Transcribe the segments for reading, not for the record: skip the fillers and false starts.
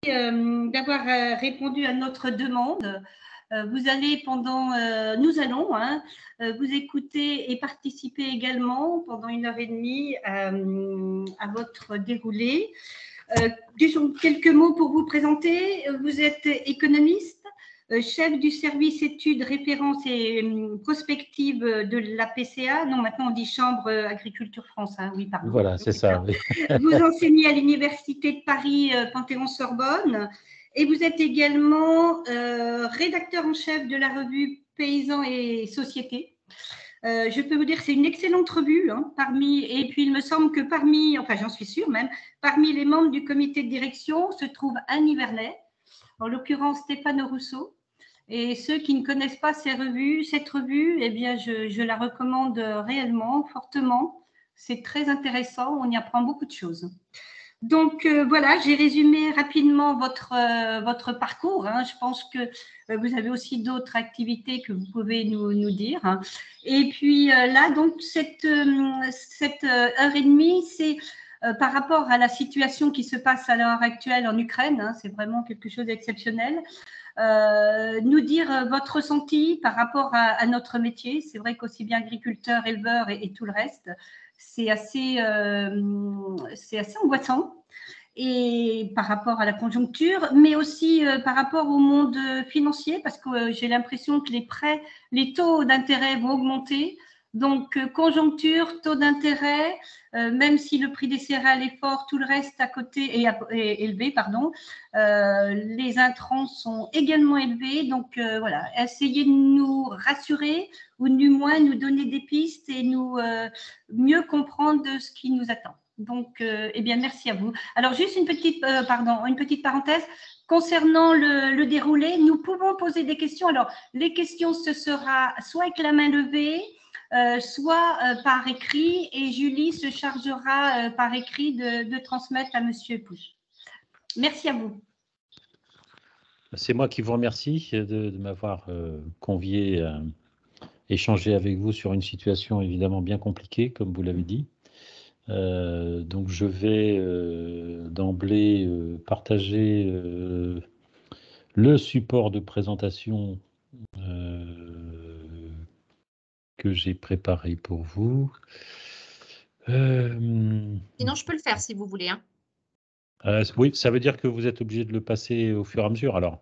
D'avoir répondu à notre demande. Nous allons vous écouter et participer également pendant 1h30 à votre déroulé. Disons quelques mots pour vous présenter. Vous êtes économiste, chef du service études, référence et prospective de la PCA. Non, maintenant on dit Chambre Agriculture France. Oui, pardon. Voilà, c'est ça. Oui. Vous enseignez à l'Université de Paris Panthéon-Sorbonne et vous êtes également rédacteur en chef de la revue Paysans et Société. Je peux vous dire que c'est une excellente revue, et puis il me semble que j'en suis sûre même, parmi les membres du comité de direction se trouve un Nivernais, en l'occurrence Stéphane Rousseau. Et ceux qui ne connaissent pas cette revue, eh bien, je la recommande réellement, fortement. C'est très intéressant, on y apprend beaucoup de choses. Donc voilà, j'ai résumé rapidement votre parcours. Je pense que vous avez aussi d'autres activités que vous pouvez nous dire. Et puis là, donc cette 1h30, c'est par rapport à la situation qui se passe à l'heure actuelle en Ukraine. C'est vraiment quelque chose d'exceptionnel. Nous dire votre ressenti par rapport à notre métier. C'est vrai qu'aussi bien agriculteur, éleveur et tout le reste, c'est assez angoissant. Et par rapport à la conjoncture, mais aussi par rapport au monde financier, parce que j'ai l'impression que les taux d'intérêt vont augmenter. Donc, conjoncture, taux d'intérêt, même si le prix des céréales est fort, tout le reste à côté est élevé, pardon. Les intrants sont également élevés. Donc, voilà, essayez de nous rassurer ou du moins nous donner des pistes et nous mieux comprendre ce qui nous attend. Donc, eh bien, merci à vous. Alors, juste une petite parenthèse. Concernant le déroulé, nous pouvons poser des questions. Alors, les questions, ce sera soit avec la main levée, soit par écrit, et Julie se chargera par écrit de transmettre à Monsieur Pouche. Merci à vous. C'est moi qui vous remercie de m'avoir convié à échanger avec vous sur une situation évidemment bien compliquée, comme vous l'avez dit. Donc je vais d'emblée partager le support de présentation que j'ai préparé pour vous. Sinon, je peux le faire si vous voulez. Oui, ça veut dire que vous êtes obligé de le passer au fur et à mesure alors.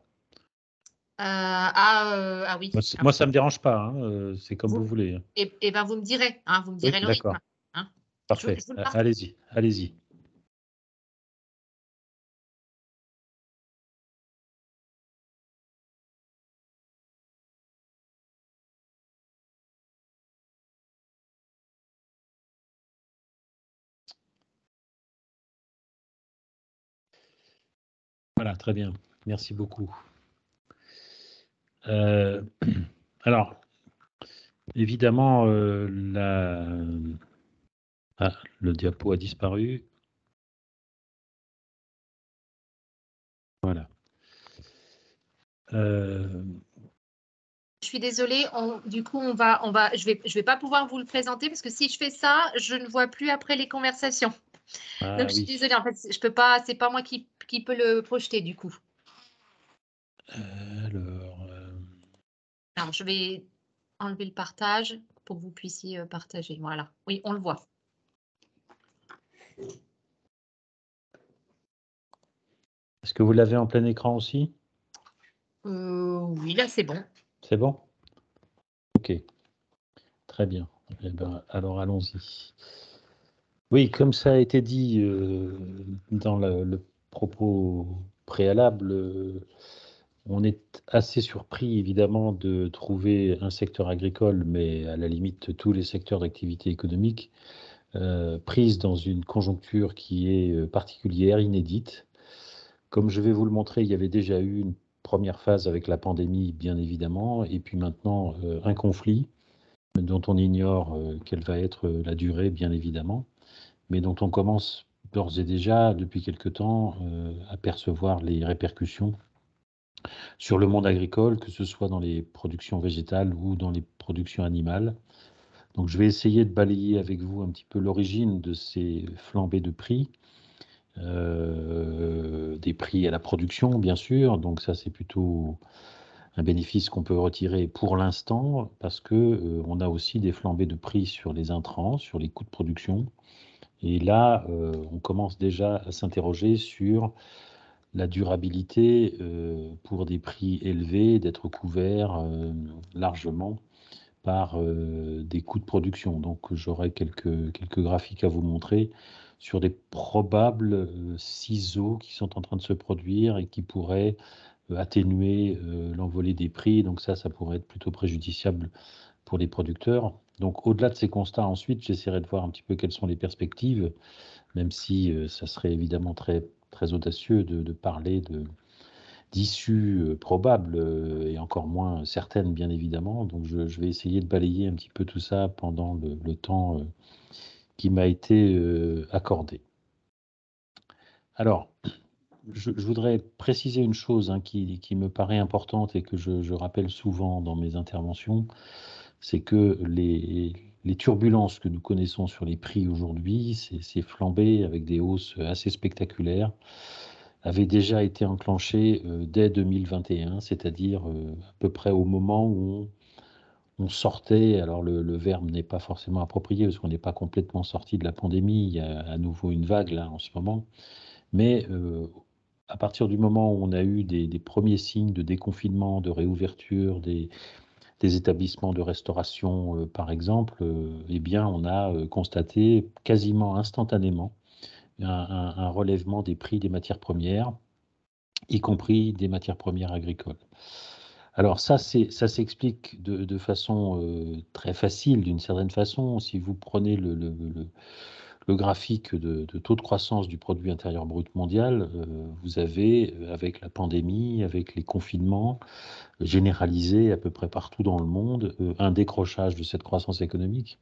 Oui. Moi, ça ne me dérange pas, c'est comme vous voulez. Et ben, vous me direz, vous me direz le rythme. Parfait, allez-y, allez-y. Voilà, très bien, merci beaucoup. Alors, évidemment, le diapo a disparu. Voilà. Je suis désolée, du coup, je vais pas pouvoir vous le présenter parce que si je fais ça, je ne vois plus après les conversations. Donc, je suis désolée, en fait, je peux pas, c'est pas moi qui peut le projeter du coup. Alors, je vais enlever le partage pour que vous puissiez partager. Voilà. Oui, on le voit. Est-ce que vous l'avez en plein écran aussi? Oui, là, c'est bon. C'est bon? Ok. Très bien. Eh ben, alors, allons-y. Oui, comme ça a été dit dans le propos préalable, on est assez surpris évidemment de trouver un secteur agricole, mais à la limite tous les secteurs d'activité économique, prise dans une conjoncture qui est particulière, inédite. Comme je vais vous le montrer, il y avait déjà eu une première phase avec la pandémie, bien évidemment, et puis maintenant un conflit dont on ignore quelle va être la durée, bien évidemment, mais dont on commence d'ores et déjà, depuis quelque temps, à percevoir les répercussions sur le monde agricole, que ce soit dans les productions végétales ou dans les productions animales. Donc je vais essayer de balayer avec vous un petit peu l'origine de ces flambées de prix, des prix à la production, bien sûr. Donc ça, c'est plutôt un bénéfice qu'on peut retirer pour l'instant, parce que on a aussi des flambées de prix sur les intrants, sur les coûts de production. Et là, on commence déjà à s'interroger sur la durabilité pour des prix élevés, d'être couverts largement par des coûts de production. Donc j'aurai quelques graphiques à vous montrer sur des probables ciseaux qui sont en train de se produire et qui pourraient atténuer l'envolée des prix. Donc ça pourrait être plutôt préjudiciable pour les producteurs. Donc au-delà de ces constats, ensuite, j'essaierai de voir un petit peu quelles sont les perspectives, même si ça serait évidemment très, très audacieux de parler d'issues probables et encore moins certaines, bien évidemment. Donc je vais essayer de balayer un petit peu tout ça pendant le temps qui m'a été accordé. Alors, je voudrais préciser une chose qui me paraît importante et que je rappelle souvent dans mes interventions, c'est que les turbulences que nous connaissons sur les prix aujourd'hui, ces flambées avec des hausses assez spectaculaires, avaient déjà été enclenchées dès 2021, c'est-à-dire à peu près au moment où on sortait, alors le verbe n'est pas forcément approprié parce qu'on n'est pas complètement sorti de la pandémie, il y a à nouveau une vague là en ce moment, mais à partir du moment où on a eu des premiers signes de déconfinement, de réouverture des établissements de restauration, par exemple, eh bien, on a constaté quasiment instantanément un relèvement des prix des matières premières, y compris des matières premières agricoles. Alors ça s'explique de façon très facile, d'une certaine façon. Si vous prenez le graphique de taux de croissance du produit intérieur brut mondial, vous avez, avec la pandémie, avec les confinements généralisés à peu près partout dans le monde, un décrochage de cette croissance économique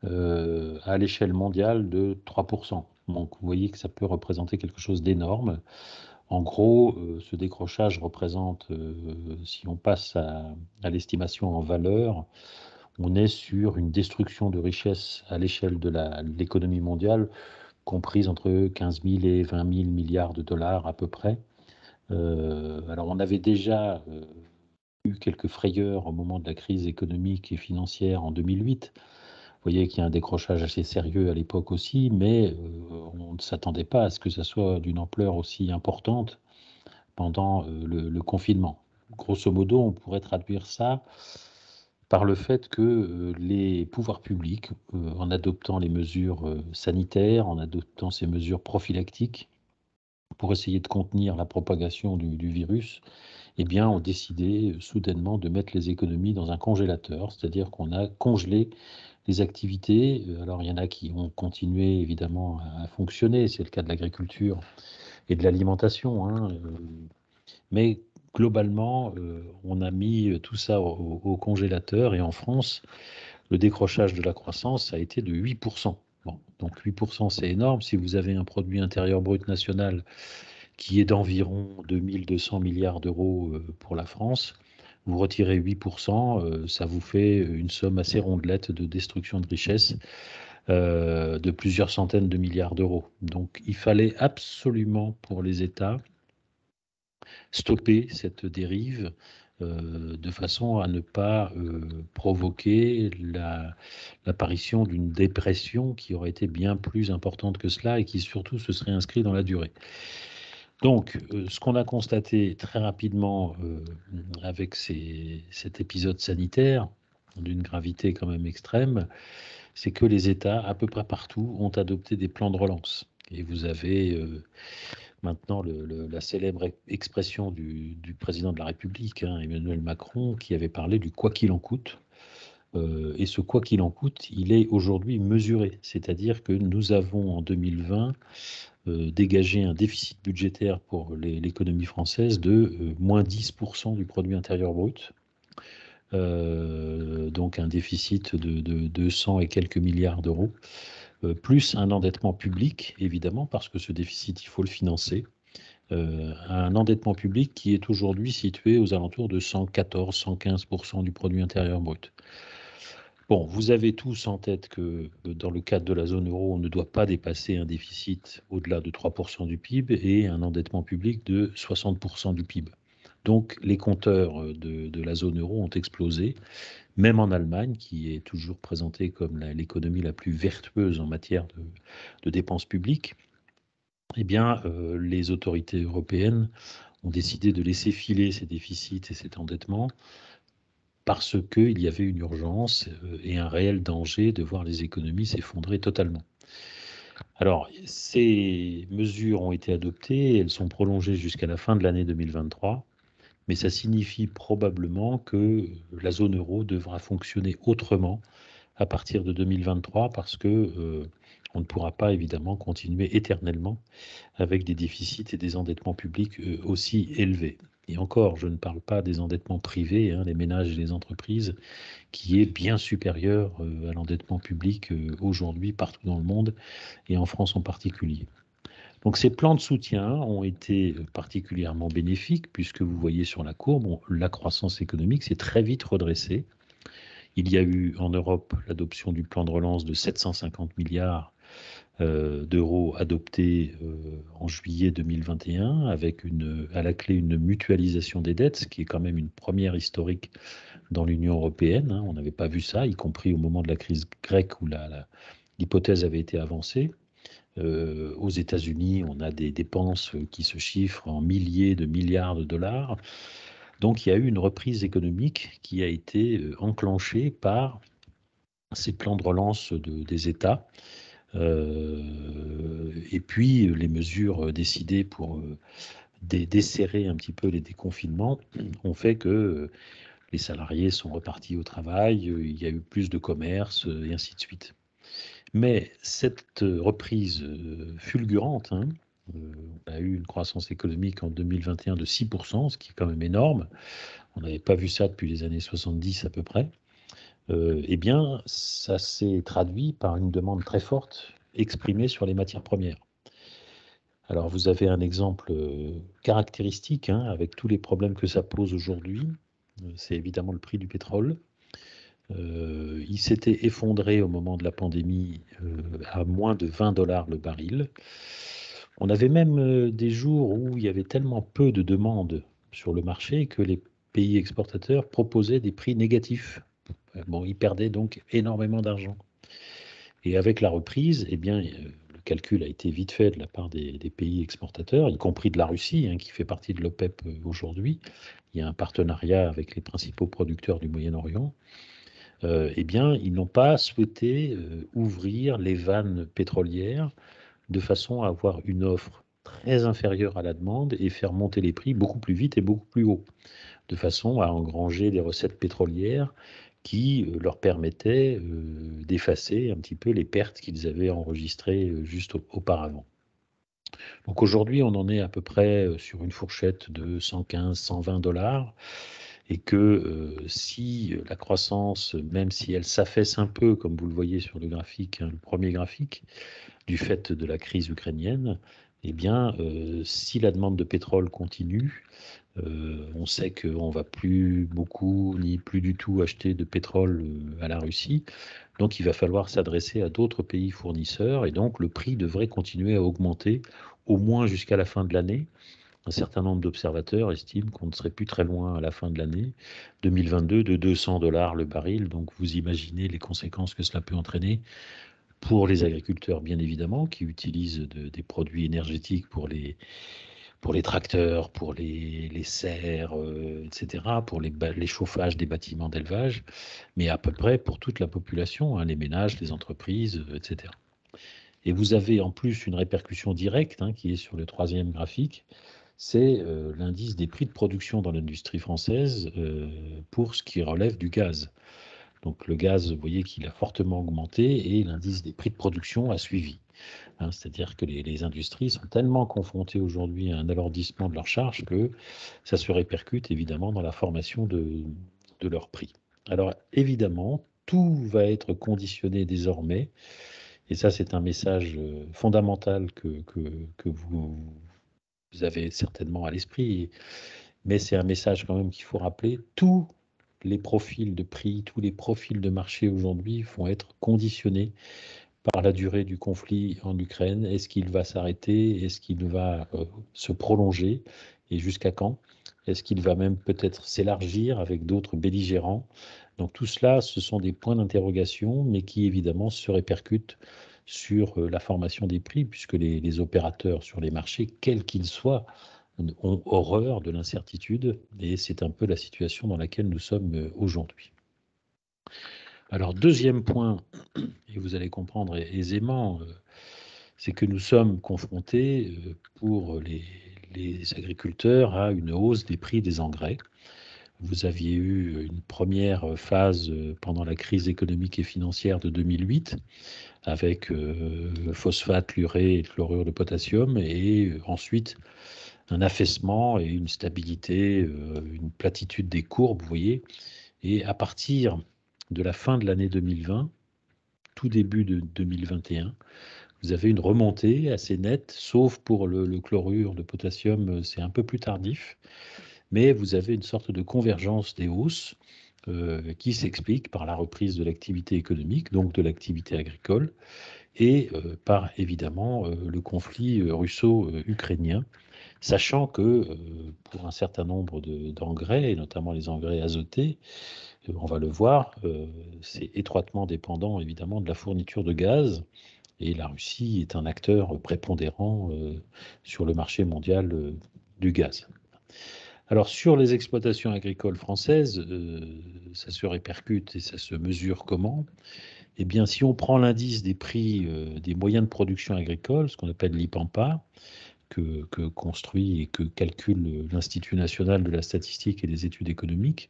à l'échelle mondiale de 3%. Donc vous voyez que ça peut représenter quelque chose d'énorme. En gros, ce décrochage représente, si on passe à l'estimation en valeur, on est sur une destruction de richesses à l'échelle de l'économie mondiale, comprise entre 15 000 et 20 000 milliards de dollars à peu près. Alors on avait déjà eu quelques frayeurs au moment de la crise économique et financière en 2008. Vous voyez qu'il y a un décrochage assez sérieux à l'époque aussi, mais on ne s'attendait pas à ce que ça soit d'une ampleur aussi importante pendant le confinement. Grosso modo, on pourrait traduire ça par le fait que les pouvoirs publics, en adoptant les mesures sanitaires, en adoptant ces mesures prophylactiques pour essayer de contenir la propagation du virus, eh bien, ont décidé soudainement de mettre les économies dans un congélateur, c'est-à-dire qu'on a congelé les activités. Alors, il y en a qui ont continué évidemment à fonctionner, c'est le cas de l'agriculture et de l'alimentation, hein, mais globalement, on a mis tout ça au congélateur et en France, le décrochage de la croissance a été de 8%. Bon, donc 8%, c'est énorme. Si vous avez un produit intérieur brut national qui est d'environ 2200 milliards d'euros pour la France, vous retirez 8%, ça vous fait une somme assez rondelette de destruction de richesses de plusieurs centaines de milliards d'euros. Donc il fallait absolument pour les États stopper cette dérive de façon à ne pas provoquer l'apparition d'une dépression qui aurait été bien plus importante que cela et qui surtout se serait inscrite dans la durée. Donc, ce qu'on a constaté très rapidement avec cet épisode sanitaire, d'une gravité quand même extrême, c'est que les États, à peu près partout, ont adopté des plans de relance. Et vous avez maintenant la célèbre expression du président de la République, hein, Emmanuel Macron, qui avait parlé du « quoi qu'il en coûte ». Et ce « quoi qu'il en coûte », il est aujourd'hui mesuré. C'est-à-dire que nous avons en 2020 dégagé un déficit budgétaire pour l'économie française de moins 10% du produit intérieur brut. Donc un déficit de 200 et quelques milliards d'euros, plus un endettement public, évidemment, parce que ce déficit, il faut le financer. Un endettement public qui est aujourd'hui situé aux alentours de 114-115% du produit intérieur brut. Bon, vous avez tous en tête que dans le cadre de la zone euro, on ne doit pas dépasser un déficit au-delà de 3% du PIB et un endettement public de 60% du PIB. Donc les compteurs de la zone euro ont explosé, même en Allemagne, qui est toujours présentée comme l'économie la plus vertueuse en matière de dépenses publiques. Eh bien, les autorités européennes ont décidé de laisser filer ces déficits et cet endettement parce qu'il y avait une urgence et un réel danger de voir les économies s'effondrer totalement. Alors, ces mesures ont été adoptées, elles sont prolongées jusqu'à la fin de l'année 2023, mais ça signifie probablement que la zone euro devra fonctionner autrement à partir de 2023 parce que on ne pourra pas évidemment continuer éternellement avec des déficits et des endettements publics aussi élevés. Et encore, je ne parle pas des endettements privés, hein, les ménages et les entreprises, qui est bien supérieur à l'endettement public aujourd'hui partout dans le monde et en France en particulier. Donc ces plans de soutien ont été particulièrement bénéfiques puisque vous voyez sur la courbe, la croissance économique s'est très vite redressée. Il y a eu en Europe l'adoption du plan de relance de 750 milliards d'euros adoptés en juillet 2021 avec à la clé une mutualisation des dettes, ce qui est quand même une première historique dans l'Union européenne. Hein. On n'avait pas vu ça, y compris au moment de la crise grecque où l'hypothèse avait été avancée. Aux États-Unis, on a des dépenses qui se chiffrent en milliers de milliards de dollars. Donc il y a eu une reprise économique qui a été enclenchée par ces plans de relance des États. Et puis les mesures décidées pour desserrer un petit peu les déconfinements ont fait que les salariés sont repartis au travail, il y a eu plus de commerce et ainsi de suite. Mais cette reprise fulgurante, hein, on a eu une croissance économique en 2021 de 6%, ce qui est quand même énorme. On n'avait pas vu ça depuis les années 70 à peu près. Eh bien, ça s'est traduit par une demande très forte exprimée sur les matières premières. Alors, vous avez un exemple caractéristique hein, avec tous les problèmes que ça pose aujourd'hui. C'est évidemment le prix du pétrole. Il s'était effondré au moment de la pandémie à moins de 20 dollars le baril. On avait même des jours où il y avait tellement peu de demandes sur le marché que les pays exportateurs proposaient des prix négatifs. Bon, ils perdaient donc énormément d'argent. Et avec la reprise, eh bien, le calcul a été vite fait de la part des pays exportateurs, y compris de la Russie, hein, qui fait partie de l'OPEP aujourd'hui. Il y a un partenariat avec les principaux producteurs du Moyen-Orient. Eh bien, ils n'ont pas souhaité ouvrir les vannes pétrolières de façon à avoir une offre très inférieure à la demande et faire monter les prix beaucoup plus vite et beaucoup plus haut, de façon à engranger des recettes pétrolières qui leur permettaient d'effacer un petit peu les pertes qu'ils avaient enregistrées juste auparavant. Donc aujourd'hui, on en est à peu près sur une fourchette de 115, 120 dollars et que si la croissance, même si elle s'affaisse un peu, comme vous le voyez sur le graphique, hein, le premier graphique, du fait de la crise ukrainienne, eh bien, si la demande de pétrole continue, on sait qu'on ne va plus beaucoup, ni plus du tout acheter de pétrole à la Russie, donc il va falloir s'adresser à d'autres pays fournisseurs, et donc le prix devrait continuer à augmenter, au moins jusqu'à la fin de l'année. Un certain nombre d'observateurs estiment qu'on ne serait plus très loin à la fin de l'année 2022 de 200 dollars le baril. Donc vous imaginez les conséquences que cela peut entraîner pour les agriculteurs, bien évidemment, qui utilisent des produits énergétiques pour les tracteurs, pour les serres, etc., pour les chauffages des bâtiments d'élevage, mais à peu près pour toute la population, hein, les ménages, les entreprises, etc. Et vous avez en plus une répercussion directe hein, qui est sur le troisième graphique, c'est l'indice des prix de production dans l'industrie française pour ce qui relève du gaz. Donc le gaz, vous voyez qu'il a fortement augmenté et l'indice des prix de production a suivi. Hein, c'est-à-dire que les industries sont tellement confrontées aujourd'hui à un alourdissement de leurs charges que ça se répercute évidemment dans la formation de leurs prix. Alors évidemment, tout va être conditionné désormais, et ça c'est un message fondamental que vous avez certainement à l'esprit, mais c'est un message quand même qu'il faut rappeler, tout les profils de prix, tous les profils de marché aujourd'hui vont être conditionnés par la durée du conflit en Ukraine. Est-ce qu'il va s'arrêter? Est-ce qu'il va se prolonger? Et jusqu'à quand? Est-ce qu'il va même peut-être s'élargir avec d'autres belligérants? Donc tout cela, ce sont des points d'interrogation, mais qui évidemment se répercutent sur la formation des prix, puisque les opérateurs sur les marchés, quels qu'ils soient, ont horreur de l'incertitude, et c'est un peu la situation dans laquelle nous sommes aujourd'hui. Alors, deuxième point, et vous allez comprendre aisément, c'est que nous sommes confrontés pour les agriculteurs à une hausse des prix des engrais. Vous aviez eu une première phase pendant la crise économique et financière de 2008 avec phosphate, l'urée et le chlorure de potassium, et ensuite un affaissement et une stabilité, une platitude des courbes, vous voyez. Et à partir de la fin de l'année 2020, tout début de 2021, vous avez une remontée assez nette, sauf pour le chlorure de potassium, c'est un peu plus tardif, mais vous avez une sorte de convergence des hausses qui s'explique par la reprise de l'activité économique, donc de l'activité agricole, et par évidemment le conflit russo-ukrainien, sachant que pour un certain nombre d'engrais, et notamment les engrais azotés, on va le voir, c'est étroitement dépendant évidemment de la fourniture de gaz, et la Russie est un acteur prépondérant sur le marché mondial du gaz. Alors sur les exploitations agricoles françaises, ça se répercute et ça se mesure comment? Eh bien, si on prend l'indice des prix des moyens de production agricole, ce qu'on appelle l'IPAMPA, que construit et que calcule l'Institut national de la statistique et des études économiques,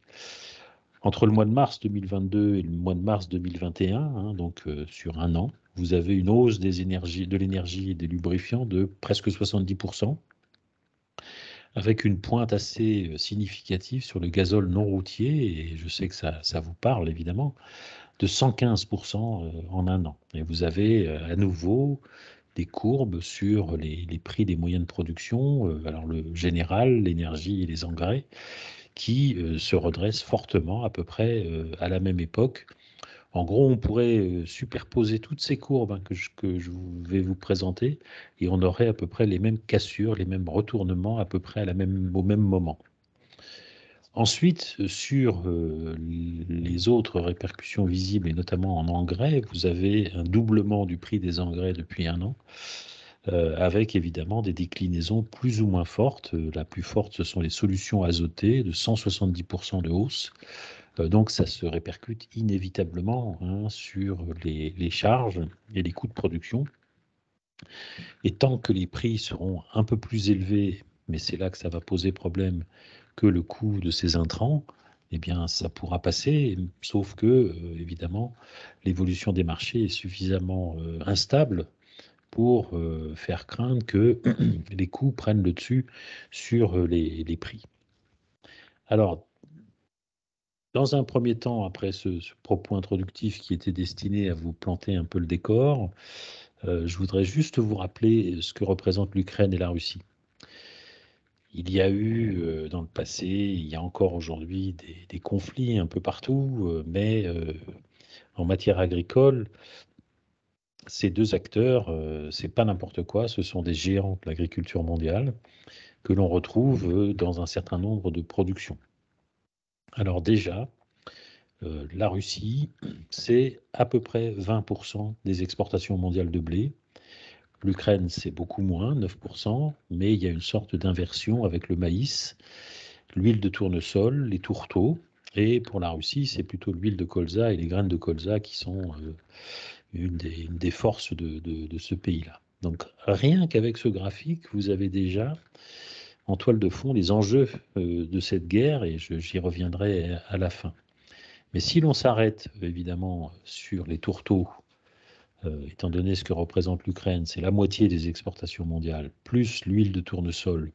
entre le mois de mars 2022 et le mois de mars 2021, hein, donc sur un an, vous avez une hausse de l'énergie et des lubrifiants de presque 70%, avec une pointe assez significative sur le gazole non routier, et je sais que ça vous parle évidemment, de 115% en un an. Et vous avez à nouveau des courbes sur les prix des moyens de production, alors le général, l'énergie et les engrais, qui se redressent fortement à peu près à la même époque. En gros, on pourrait superposer toutes ces courbes hein, que je vais vous présenter, et on aurait à peu près les mêmes cassures, les mêmes retournements à peu près au même moment. Ensuite, sur les autres répercussions visibles, et notamment en engrais, vous avez un doublement du prix des engrais depuis un an, avec évidemment des déclinaisons plus ou moins fortes. La plus forte, ce sont les solutions azotées, de 170% de hausse. Donc ça se répercute inévitablement hein, sur les charges et les coûts de production. Et tant que les prix seront un peu plus élevés, mais c'est là que ça va poser problème, que le coût de ces intrants, eh bien ça pourra passer, sauf que, évidemment, l'évolution des marchés est suffisamment instable pour faire craindre que les coûts prennent le dessus sur les prix. Alors, dans un premier temps, après ce propos introductif qui était destiné à vous planter un peu le décor, je voudrais juste vous rappeler ce que représentent l'Ukraine et la Russie. Il y a eu dans le passé, il y a encore aujourd'hui des conflits un peu partout, mais en matière agricole, ces deux acteurs, c'est pas n'importe quoi, ce sont des géants de l'agriculture mondiale que l'on retrouve dans un certain nombre de productions. Alors déjà, la Russie, c'est à peu près 20% des exportations mondiales de blé. L'Ukraine, c'est beaucoup moins, 9%, mais il y a une sorte d'inversion avec le maïs, l'huile de tournesol, les tourteaux, et pour la Russie, c'est plutôt l'huile de colza et les graines de colza qui sont une des forces de ce pays-là. Donc rien qu'avec ce graphique, vous avez déjà en toile de fond les enjeux de cette guerre, et j'y reviendrai à la fin. Mais si l'on s'arrête évidemment sur les tourteaux, étant donné ce que représente l'Ukraine, c'est la moitié des exportations mondiales, plus l'huile de tournesol,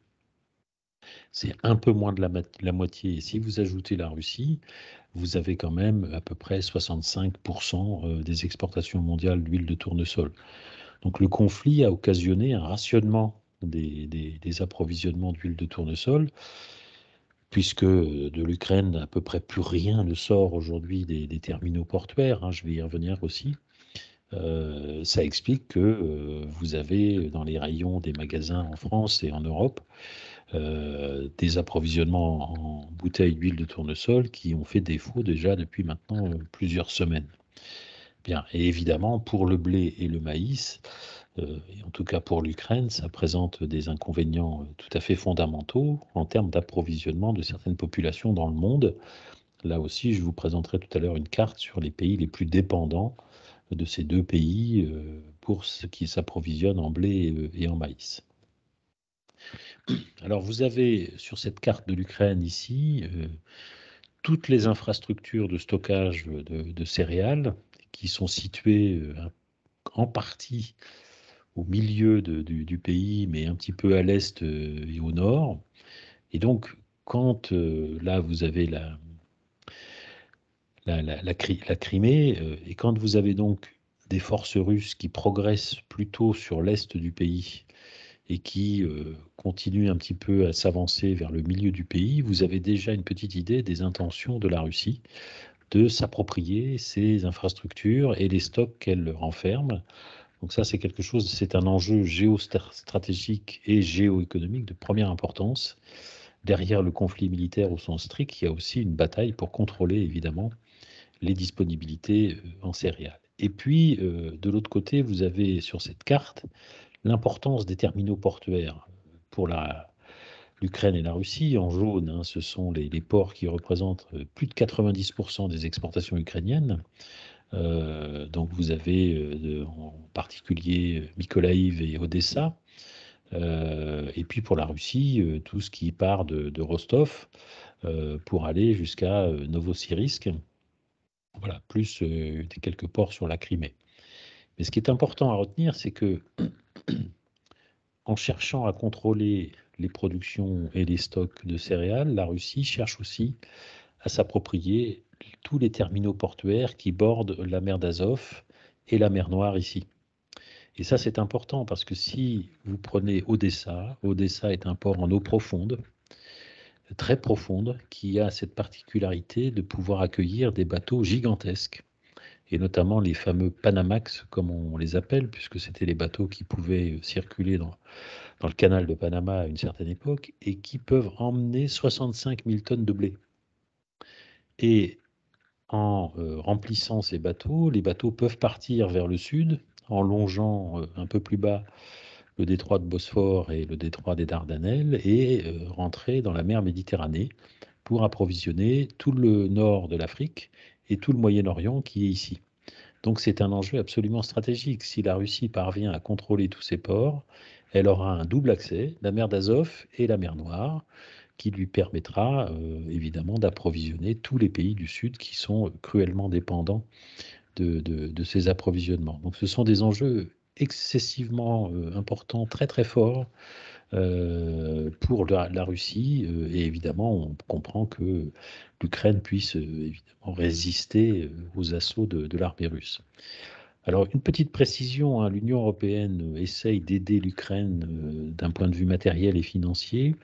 c'est un peu moins de la moitié. Et si vous ajoutez la Russie, vous avez quand même à peu près 65% des exportations mondiales d'huile de tournesol. Donc le conflit a occasionné un rationnement des approvisionnements d'huile de tournesol, puisque de l'Ukraine, à peu près plus rien ne sort aujourd'hui des terminaux portuaires, hein, je vais y revenir aussi. Ça explique que vous avez dans les rayons des magasins en France et en Europe des approvisionnements en bouteilles d'huile de tournesol qui ont fait défaut déjà depuis maintenant plusieurs semaines. Bien, et évidemment, pour le blé et le maïs, et en tout cas pour l'Ukraine, ça présente des inconvénients tout à fait fondamentaux en termes d'approvisionnement de certaines populations dans le monde. Là aussi, je vous présenterai tout à l'heure une carte sur les pays les plus dépendants de ces deux pays pour ce qui s'approvisionne en blé et en maïs. Alors, vous avez sur cette carte de l'Ukraine ici toutes les infrastructures de stockage de céréales qui sont situées en partie au milieu du pays, mais un petit peu à l'est et au nord. Et donc, quand là, vous avez la Crimée, et quand vous avez donc des forces russes qui progressent plutôt sur l'est du pays et qui continuent un petit peu à s'avancer vers le milieu du pays, vous avez déjà une petite idée des intentions de la Russie de s'approprier ces infrastructures et les stocks qu'elle renferme. Donc ça, c'est quelque chose, c'est un enjeu géostratégique et géoéconomique de première importance. Derrière le conflit militaire au sens strict, il y a aussi une bataille pour contrôler évidemment les disponibilités en céréales. Et puis, de l'autre côté, vous avez sur cette carte l'importance des terminaux portuaires pour l'Ukraine et la Russie. En jaune, hein, ce sont les ports qui représentent plus de 90% des exportations ukrainiennes. Donc vous avez en particulier Mykolaïv et Odessa. Et puis pour la Russie, tout ce qui part de Rostov pour aller jusqu'à Novosibirsk. Voilà, plus quelques ports sur la Crimée. Mais ce qui est important à retenir, c'est que en cherchant à contrôler les productions et les stocks de céréales, la Russie cherche aussi à s'approprier tous les terminaux portuaires qui bordent la mer d'Azov et la mer Noire ici. Et ça, c'est important parce que si vous prenez Odessa, Odessa est un port en eau profonde, très profonde, qui a cette particularité de pouvoir accueillir des bateaux gigantesques, et notamment les fameux Panamax, comme on les appelle, puisque c'était les bateaux qui pouvaient circuler dans le canal de Panama à une certaine époque, et qui peuvent emmener 65 000 tonnes de blé. Et en remplissant ces bateaux, les bateaux peuvent partir vers le sud, en longeant un peu plus bas le détroit de Bosphore et le détroit des Dardanelles, et rentrer dans la mer Méditerranée pour approvisionner tout le nord de l'Afrique et tout le Moyen-Orient qui est ici. Donc c'est un enjeu absolument stratégique. Si la Russie parvient à contrôler tous ces ports, elle aura un double accès, la mer d'Azov et la mer Noire, qui lui permettra évidemment d'approvisionner tous les pays du Sud qui sont cruellement dépendants de ces approvisionnements. Donc ce sont des enjeux excessivement importants, très très forts pour la Russie. Et évidemment, on comprend que l'Ukraine puisse évidemment résister aux assauts de l'armée russe. Alors, une petite précision, hein, l'Union européenne essaye d'aider l'Ukraine d'un point de vue matériel et financier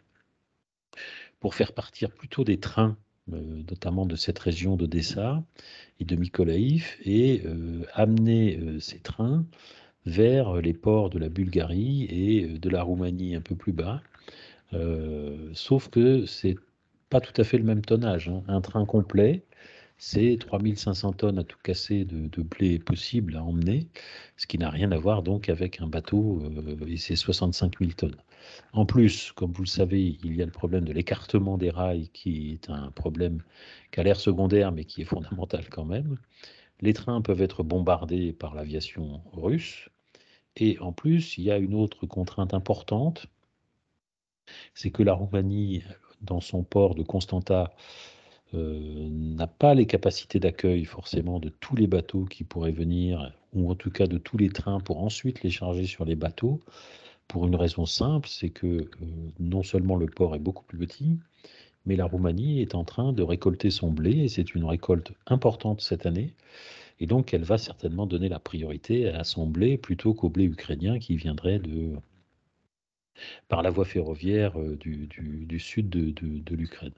pour faire partir plutôt des trains, notamment de cette région d'Odessa et de Mykolaïv, et amener ces trains vers les ports de la Bulgarie et de la Roumanie un peu plus bas. Sauf que c'est pas tout à fait le même tonnage, hein. Un train complet, c'est 3500 tonnes à tout casser de blé possible à emmener, ce qui n'a rien à voir donc avec un bateau et ses 65 000 tonnes. En plus, comme vous le savez, il y a le problème de l'écartement des rails qui est un problème qui a l'air secondaire mais qui est fondamental quand même. Les trains peuvent être bombardés par l'aviation russe. Et en plus, il y a une autre contrainte importante, c'est que la Roumanie, dans son port de Constanta, n'a pas les capacités d'accueil forcément de tous les bateaux qui pourraient venir, ou en tout cas de tous les trains pour ensuite les charger sur les bateaux, pour une raison simple, c'est que non seulement le port est beaucoup plus petit, mais la Roumanie est en train de récolter son blé, et c'est une récolte importante cette année, et donc elle va certainement donner la priorité à son blé plutôt qu'au blé ukrainien qui viendrait par la voie ferroviaire du sud de l'Ukraine.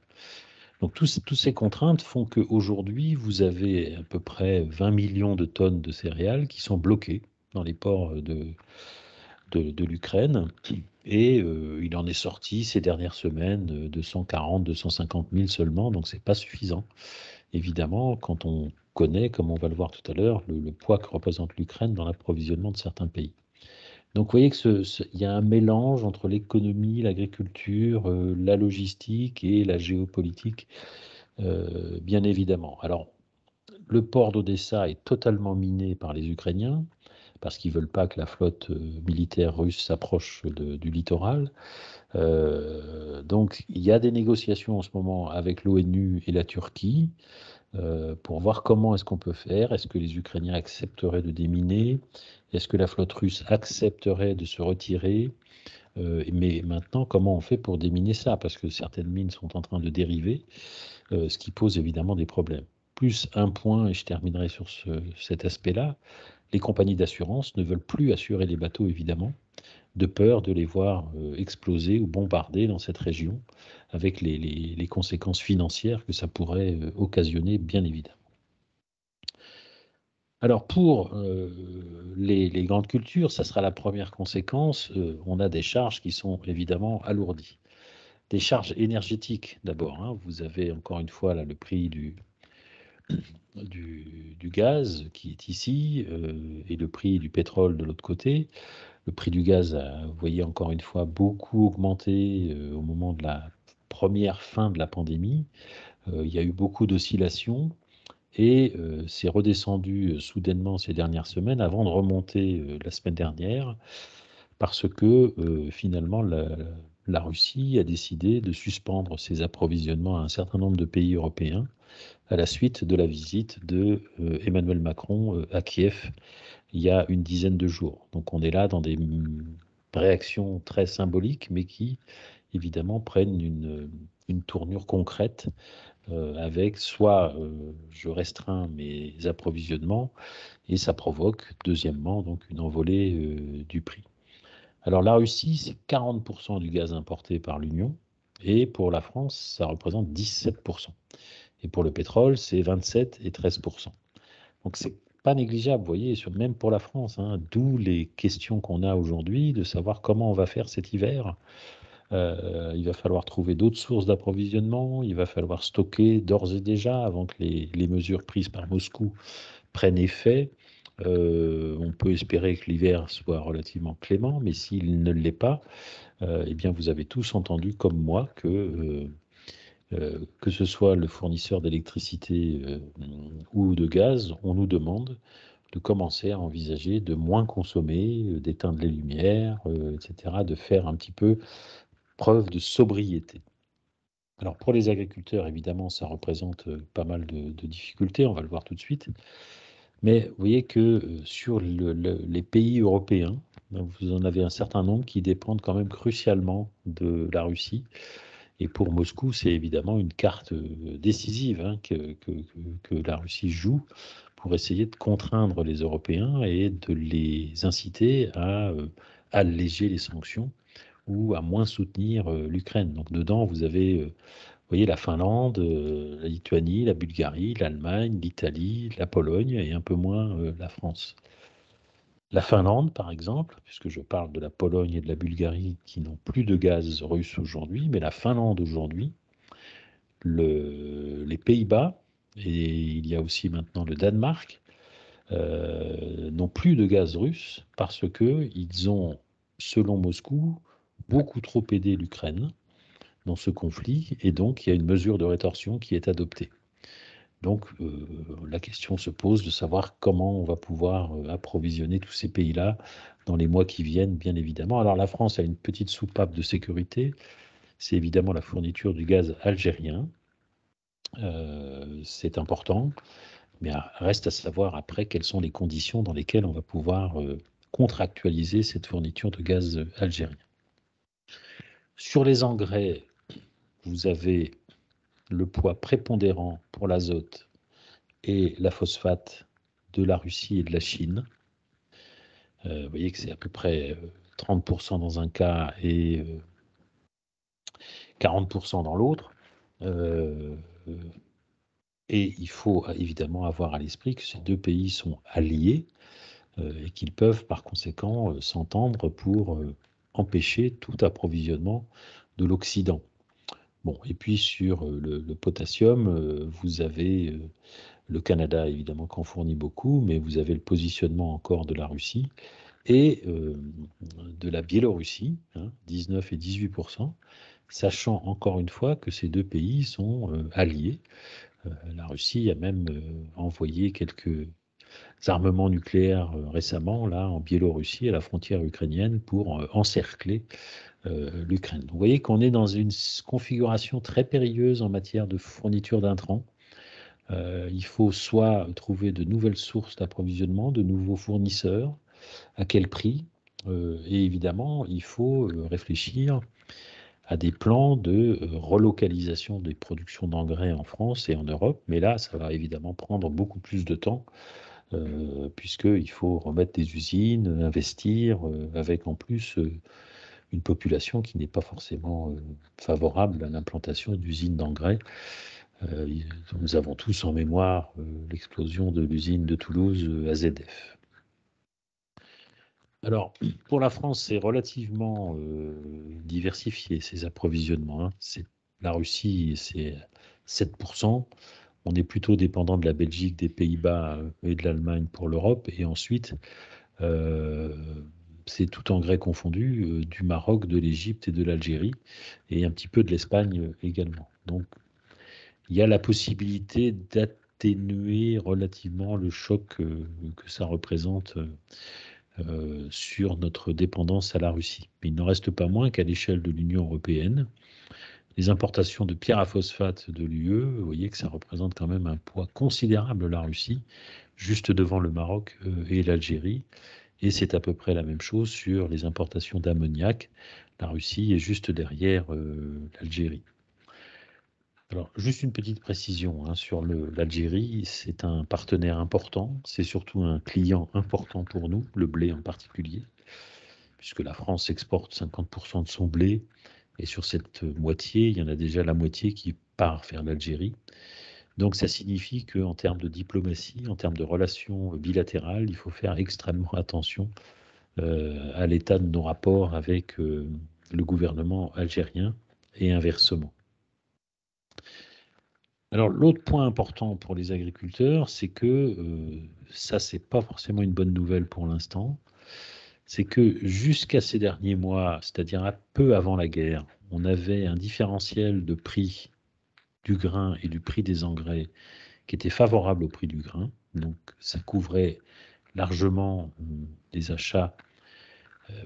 Donc toutes ces contraintes font qu'aujourd'hui, vous avez à peu près 20 millions de tonnes de céréales qui sont bloquées dans les ports de l'Ukraine. Et il en est sorti ces dernières semaines 240, 250 000 seulement, donc c'est pas suffisant. Évidemment, quand on connaît, comme on va le voir tout à l'heure, le poids que représente l'Ukraine dans l'approvisionnement de certains pays. Donc vous voyez qu'il y a un mélange entre l'économie, l'agriculture, la logistique et la géopolitique, bien évidemment. Alors, le port d'Odessa est totalement miné par les Ukrainiens, parce qu'ils ne veulent pas que la flotte militaire russe s'approche du littoral. Donc, il y a des négociations en ce moment avec l'ONU et la Turquie pour voir comment est-ce qu'on peut faire. Est-ce que les Ukrainiens accepteraient de déminer? Est-ce que la flotte russe accepterait de se retirer? Mais maintenant, comment on fait pour déminer ça? Parce que certaines mines sont en train de dériver, ce qui pose évidemment des problèmes. Plus un point, et je terminerai sur cet aspect-là, les compagnies d'assurance ne veulent plus assurer les bateaux, évidemment, de peur de les voir exploser ou bombarder dans cette région, avec les conséquences financières que ça pourrait occasionner, bien évidemment. Alors pour les grandes cultures, ça sera la première conséquence. On a des charges qui sont évidemment alourdies. Des charges énergétiques d'abord. Hein. Vous avez encore une fois là, le prix du gaz qui est ici et le prix du pétrole de l'autre côté. Le prix du gaz a, vous voyez encore une fois, beaucoup augmenté au moment de la première fin de la pandémie. Il y a eu beaucoup d'oscillations. Et c'est redescendu soudainement ces dernières semaines avant de remonter la semaine dernière parce que finalement la Russie a décidé de suspendre ses approvisionnements à un certain nombre de pays européens à la suite de la visite de Emmanuel Macron à Kiev il y a une dizaine de jours. Donc on est là dans des réactions très symboliques mais qui évidemment prennent une tournure concrète avec soit je restreins mes approvisionnements et ça provoque deuxièmement donc une envolée du prix. Alors la Russie, c'est 40% du gaz importé par l'Union et pour la France, ça représente 17%. Et pour le pétrole, c'est 27 et 13%. Donc c'est pas négligeable, vous voyez, même pour la France, hein, d'où les questions qu'on a aujourd'hui de savoir comment on va faire cet hiver. Il va falloir trouver d'autres sources d'approvisionnement, il va falloir stocker d'ores et déjà avant que les mesures prises par Moscou prennent effet. On peut espérer que l'hiver soit relativement clément, mais s'il ne l'est pas, eh bien vous avez tous entendu comme moi que ce soit le fournisseur d'électricité ou de gaz, on nous demande de commencer à envisager de moins consommer, d'éteindre les lumières, etc., de faire un petit peu preuve de sobriété. Alors pour les agriculteurs, évidemment, ça représente pas mal de difficultés, on va le voir tout de suite. Mais vous voyez que sur les pays européens, vous en avez un certain nombre qui dépendent quand même crucialement de la Russie. Et pour Moscou, c'est évidemment une carte décisive hein, que la Russie joue pour essayer de contraindre les Européens et de les inciter à alléger les sanctions ou à moins soutenir l'Ukraine. Donc dedans, vous avez, vous voyez, la Finlande, la Lituanie, la Bulgarie, l'Allemagne, l'Italie, la Pologne et un peu moins la France. La Finlande, par exemple, puisque je parle de la Pologne et de la Bulgarie qui n'ont plus de gaz russe aujourd'hui, mais la Finlande aujourd'hui, les Pays-Bas, et il y a aussi maintenant le Danemark, n'ont plus de gaz russe parce qu'ils ont, selon Moscou, beaucoup trop aidé l'Ukraine dans ce conflit, et donc il y a une mesure de rétorsion qui est adoptée. Donc la question se pose de savoir comment on va pouvoir approvisionner tous ces pays-là dans les mois qui viennent, bien évidemment. Alors la France a une petite soupape de sécurité, c'est évidemment la fourniture du gaz algérien. C'est important, mais reste à savoir après quelles sont les conditions dans lesquelles on va pouvoir contractualiser cette fourniture de gaz algérien. Sur les engrais, vous avez le poids prépondérant pour l'azote et la phosphate de la Russie et de la Chine. Vous voyez que c'est à peu près 30% dans un cas et 40% dans l'autre. Et il faut évidemment avoir à l'esprit que ces deux pays sont alliés et qu'ils peuvent par conséquent s'entendre pour empêcher tout approvisionnement de l'Occident. Bon, et puis sur le potassium, vous avez le Canada évidemment qui en fournit beaucoup, mais vous avez le positionnement encore de la Russie et de la Biélorussie, 19 et 18%, sachant encore une fois que ces deux pays sont alliés. La Russie a même envoyé quelques armements nucléaires récemment, là, en Biélorussie, à la frontière ukrainienne, pour encercler l'Ukraine. Vous voyez qu'on est dans une configuration très périlleuse en matière de fourniture d'intrants. Il faut soit trouver de nouvelles sources d'approvisionnement, de nouveaux fournisseurs, à quel prix, et évidemment, il faut réfléchir à des plans de relocalisation des productions d'engrais en France et en Europe, mais là, ça va évidemment prendre beaucoup plus de temps, puisqu'il faut remettre des usines, investir, avec en plus une population qui n'est pas forcément favorable à l'implantation d'usines d'engrais. Nous avons tous en mémoire l'explosion de l'usine de Toulouse AZF. Alors, pour la France, c'est relativement diversifié, ces approvisionnements. La Russie, c'est 7%. On est plutôt dépendant de la Belgique, des Pays-Bas et de l'Allemagne pour l'Europe. Et ensuite, c'est tout engrais confondu, du Maroc, de l'Égypte et de l'Algérie, et un petit peu de l'Espagne également. Donc, il y a la possibilité d'atténuer relativement le choc que ça représente sur notre dépendance à la Russie. Mais il n'en reste pas moins qu'à l'échelle de l'Union européenne, les importations de pierres à phosphate de l'UE, vous voyez que ça représente quand même un poids considérable, la Russie, juste devant le Maroc et l'Algérie. Et c'est à peu près la même chose sur les importations d'ammoniac. La Russie est juste derrière l'Algérie. Alors, juste une petite précision sur l'Algérie, c'est un partenaire important, c'est surtout un client important pour nous, le blé en particulier, puisque la France exporte 50% de son blé, et sur cette moitié, il y en a déjà la moitié qui part vers l'Algérie. Donc ça signifie qu'en termes de diplomatie, en termes de relations bilatérales, il faut faire extrêmement attention à l'état de nos rapports avec le gouvernement algérien et inversement. Alors l'autre point important pour les agriculteurs, c'est que ça, c'est pas forcément une bonne nouvelle pour l'instant, c'est que jusqu'à ces derniers mois, c'est-à-dire un peu avant la guerre, on avait un différentiel de prix du grain et du prix des engrais qui était favorable au prix du grain. Donc ça couvrait largement des achats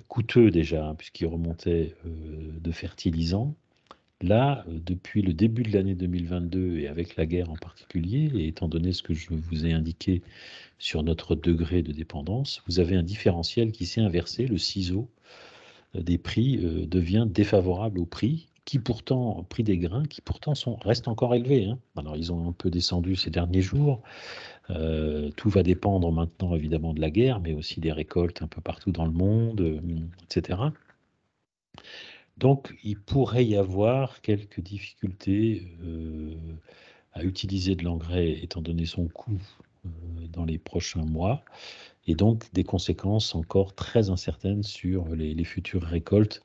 coûteux déjà, puisqu'ils remontaient de fertilisants. Là, depuis le début de l'année 2022 et avec la guerre en particulier, et étant donné ce que je vous ai indiqué sur notre degré de dépendance, vous avez un différentiel qui s'est inversé, le ciseau des prix devient défavorable au prix des grains, qui pourtant restent encore élevés. Alors ils ont un peu descendu ces derniers jours. Tout va dépendre maintenant évidemment de la guerre, mais aussi des récoltes un peu partout dans le monde, etc. Donc, il pourrait y avoir quelques difficultés à utiliser de l'engrais, étant donné son coût dans les prochains mois, et donc des conséquences encore très incertaines sur les futures récoltes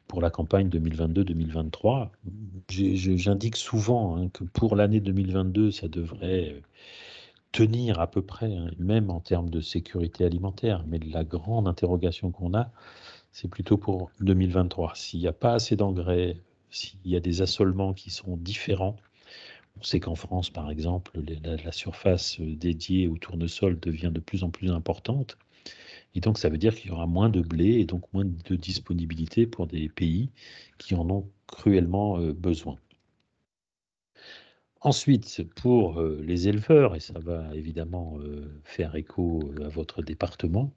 pour la campagne 2022-2023. J'indique souvent que pour l'année 2022, ça devrait tenir à peu près, même en termes de sécurité alimentaire, mais la grande interrogation qu'on a, c'est plutôt pour 2023. S'il n'y a pas assez d'engrais, s'il y a des assolements qui sont différents, on sait qu'en France, par exemple, la surface dédiée au tournesol devient de plus en plus importante. Et donc, ça veut dire qu'il y aura moins de blé et donc moins de disponibilité pour des pays qui en ont cruellement besoin. Ensuite, pour les éleveurs, et ça va évidemment faire écho à votre département,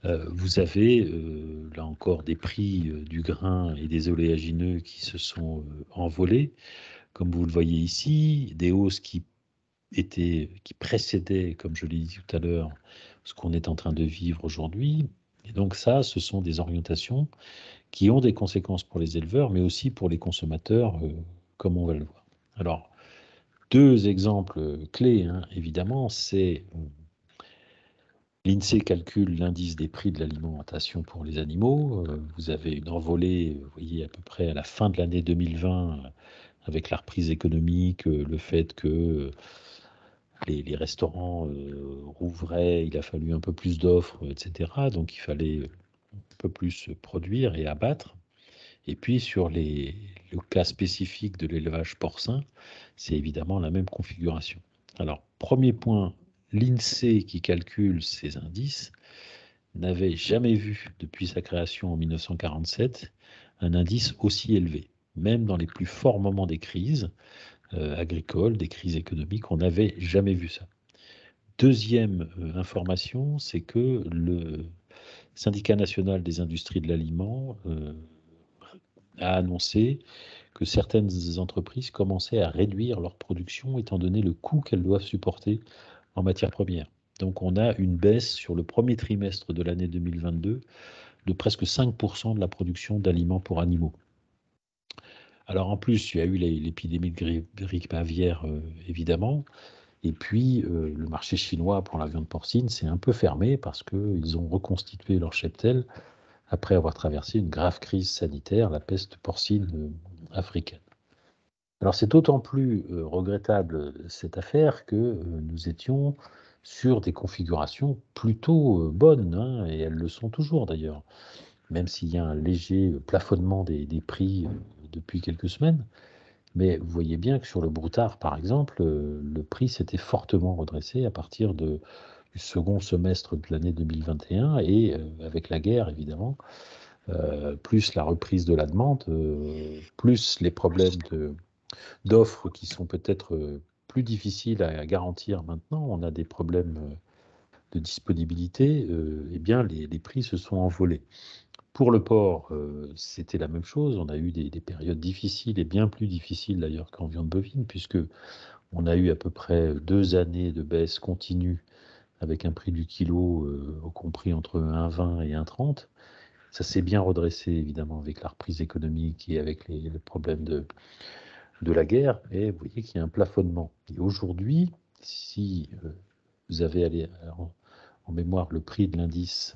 vous avez là encore des prix du grain et des oléagineux qui se sont envolés, comme vous le voyez ici, des hausses qui précédaient, comme je l'ai dit tout à l'heure, ce qu'on est en train de vivre aujourd'hui. Et donc ça, ce sont des orientations qui ont des conséquences pour les éleveurs, mais aussi pour les consommateurs, comme on va le voir. Alors, 2 exemples clés, hein, évidemment, c'est l'INSEE calcule l'indice des prix de l'alimentation pour les animaux. Vous avez une envolée, vous voyez, à peu près à la fin de l'année 2020, avec la reprise économique, le fait que les restaurants rouvraient, il a fallu un peu plus d'offres, etc. Donc il fallait un peu plus produire et abattre. Et puis sur le cas spécifique de l'élevage porcin, c'est évidemment la même configuration. Alors, premier point, l'INSEE qui calcule ces indices n'avait jamais vu depuis sa création en 1947 un indice aussi élevé. Même dans les plus forts moments des crises agricoles, des crises économiques, on n'avait jamais vu ça. Deuxième information, c'est que le syndicat national des industries de l'aliment a annoncé que certaines entreprises commençaient à réduire leur production étant donné le coût qu'elles doivent supporter en matières premières. Donc on a une baisse sur le premier trimestre de l'année 2022 de presque 5% de la production d'aliments pour animaux. Alors en plus, il y a eu l'épidémie de grippe aviaire, évidemment, et puis le marché chinois pour la viande porcine s'est un peu fermé parce qu'ils ont reconstitué leur cheptel après avoir traversé une grave crise sanitaire, la peste porcine africaine. Alors c'est d'autant plus regrettable cette affaire que nous étions sur des configurations plutôt bonnes, hein, et elles le sont toujours d'ailleurs, même s'il y a un léger plafonnement des prix depuis quelques semaines. Mais vous voyez bien que sur le broutard, par exemple, le prix s'était fortement redressé à partir du second semestre de l'année 2021 et avec la guerre, évidemment, plus la reprise de la demande, plus les problèmes d'offres qui sont peut-être plus difficiles à garantir maintenant, on a des problèmes de disponibilité, eh bien les prix se sont envolés. Pour le porc, c'était la même chose. On a eu des périodes difficiles et bien plus difficiles d'ailleurs qu'en viande bovine, puisque on a eu à peu près 2 années de baisse continue avec un prix du kilo compris entre 1,20 et 1,30. Ça s'est bien redressé évidemment avec la reprise économique et avec les problèmes de la guerre, et vous voyez qu'il y a un plafonnement. Et aujourd'hui, si vous avez allé en mémoire le prix de l'indice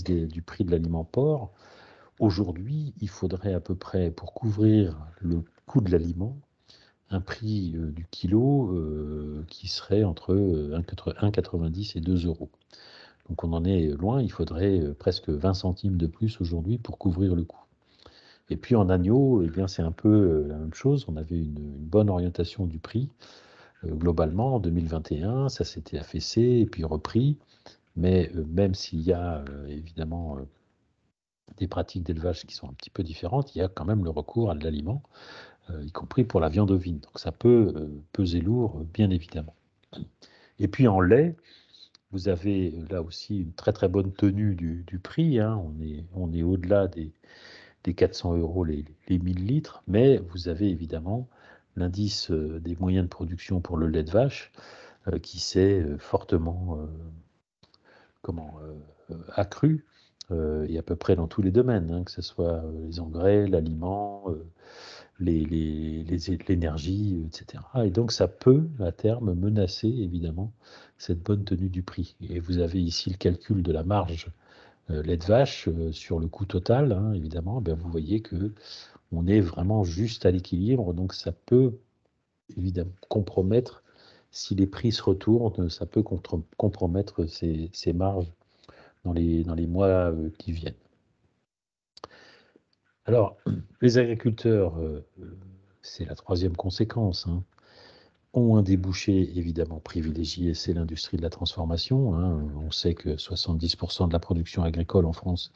du prix de l'aliment porc, aujourd'hui, il faudrait à peu près, pour couvrir le coût de l'aliment, un prix du kilo qui serait entre 1,90 et 2 euros. Donc on en est loin, il faudrait presque 20 centimes de plus aujourd'hui pour couvrir le coût. Et puis en agneau, eh bien, c'est un peu la même chose. On avait une bonne orientation du prix. Globalement, en 2021, ça s'était affaissé et puis repris. Mais même s'il y a évidemment des pratiques d'élevage qui sont un petit peu différentes, il y a quand même le recours à de l'aliment, y compris pour la viande ovine. Donc ça peut peser lourd, bien évidemment. Et puis en lait, vous avez là aussi une très très bonne tenue du prix, hein. On est au-delà des 400 euros les 1000 litres, mais vous avez évidemment l'indice des moyens de production pour le lait de vache qui s'est fortement accru, et à peu près dans tous les domaines, hein, que ce soit les engrais, l'aliment, l'énergie, etc. Et donc ça peut à terme menacer évidemment cette bonne tenue du prix. Et vous avez ici le calcul de la marge lait de vache sur le coût total, hein, évidemment, ben vous voyez que on est vraiment juste à l'équilibre, donc ça peut évidemment compromettre, si les prix se retournent, ça peut compromettre ces marges dans les mois qui viennent. Alors, les agriculteurs, c'est la troisième conséquence, hein, ont un débouché évidemment privilégié, c'est l'industrie de la transformation, hein. On sait que 70% de la production agricole en France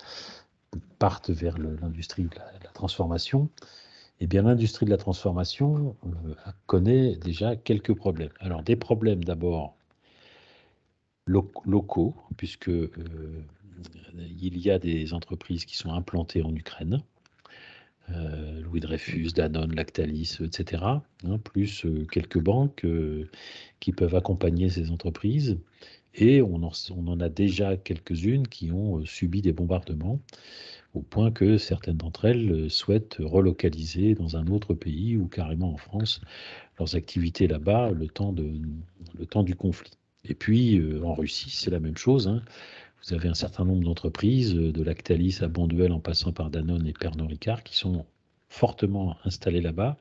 partent vers l'industrie de la transformation. Eh bien, l'industrie de la transformation connaît déjà quelques problèmes. Alors, des problèmes d'abord locaux, puisque il y a des entreprises qui sont implantées en Ukraine, Louis Dreyfus, Danone, Lactalis, etc., hein, plus quelques banques qui peuvent accompagner ces entreprises. Et on en a déjà quelques-unes qui ont subi des bombardements, au point que certaines d'entre elles souhaitent relocaliser dans un autre pays ou carrément en France leurs activités là-bas le temps du conflit. Et puis en Russie, c'est la même chose, hein. Vous avez un certain nombre d'entreprises, de Lactalis à Bonduelle en passant par Danone et Pernod Ricard, qui sont fortement installées là-bas,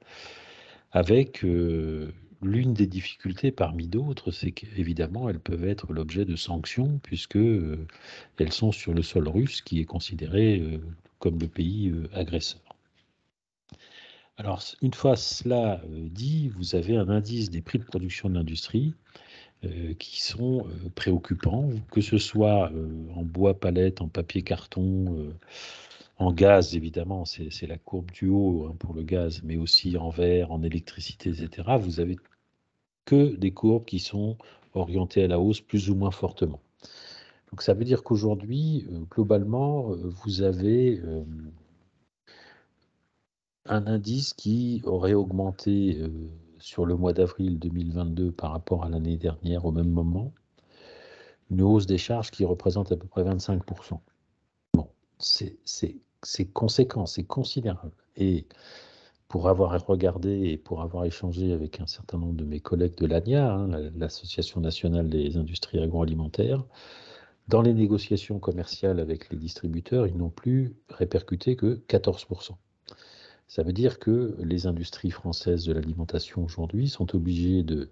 avec l'une des difficultés parmi d'autres, c'est qu'évidemment, elles peuvent être l'objet de sanctions, puisque elles sont sur le sol russe, qui est considéré comme le pays agresseur. Alors, une fois cela dit, vous avez un indice des prix de production de l'industrie qui sont préoccupants, que ce soit en bois palette, en papier carton, en gaz, évidemment, c'est la courbe du haut, hein, pour le gaz, mais aussi en verre, en électricité, etc. Vous avez que des courbes qui sont orientées à la hausse plus ou moins fortement. Donc ça veut dire qu'aujourd'hui, globalement, vous avez un indice qui aurait augmenté sur le mois d'avril 2022 par rapport à l'année dernière au même moment, une hausse des charges qui représente à peu près 25%. Bon, c'est conséquent, c'est considérable. Et pour avoir regardé et pour avoir échangé avec un certain nombre de mes collègues de l'ANIA, hein, l'Association nationale des industries agroalimentaires, dans les négociations commerciales avec les distributeurs, ils n'ont plus répercuté que 14%. Ça veut dire que les industries françaises de l'alimentation aujourd'hui sont obligées de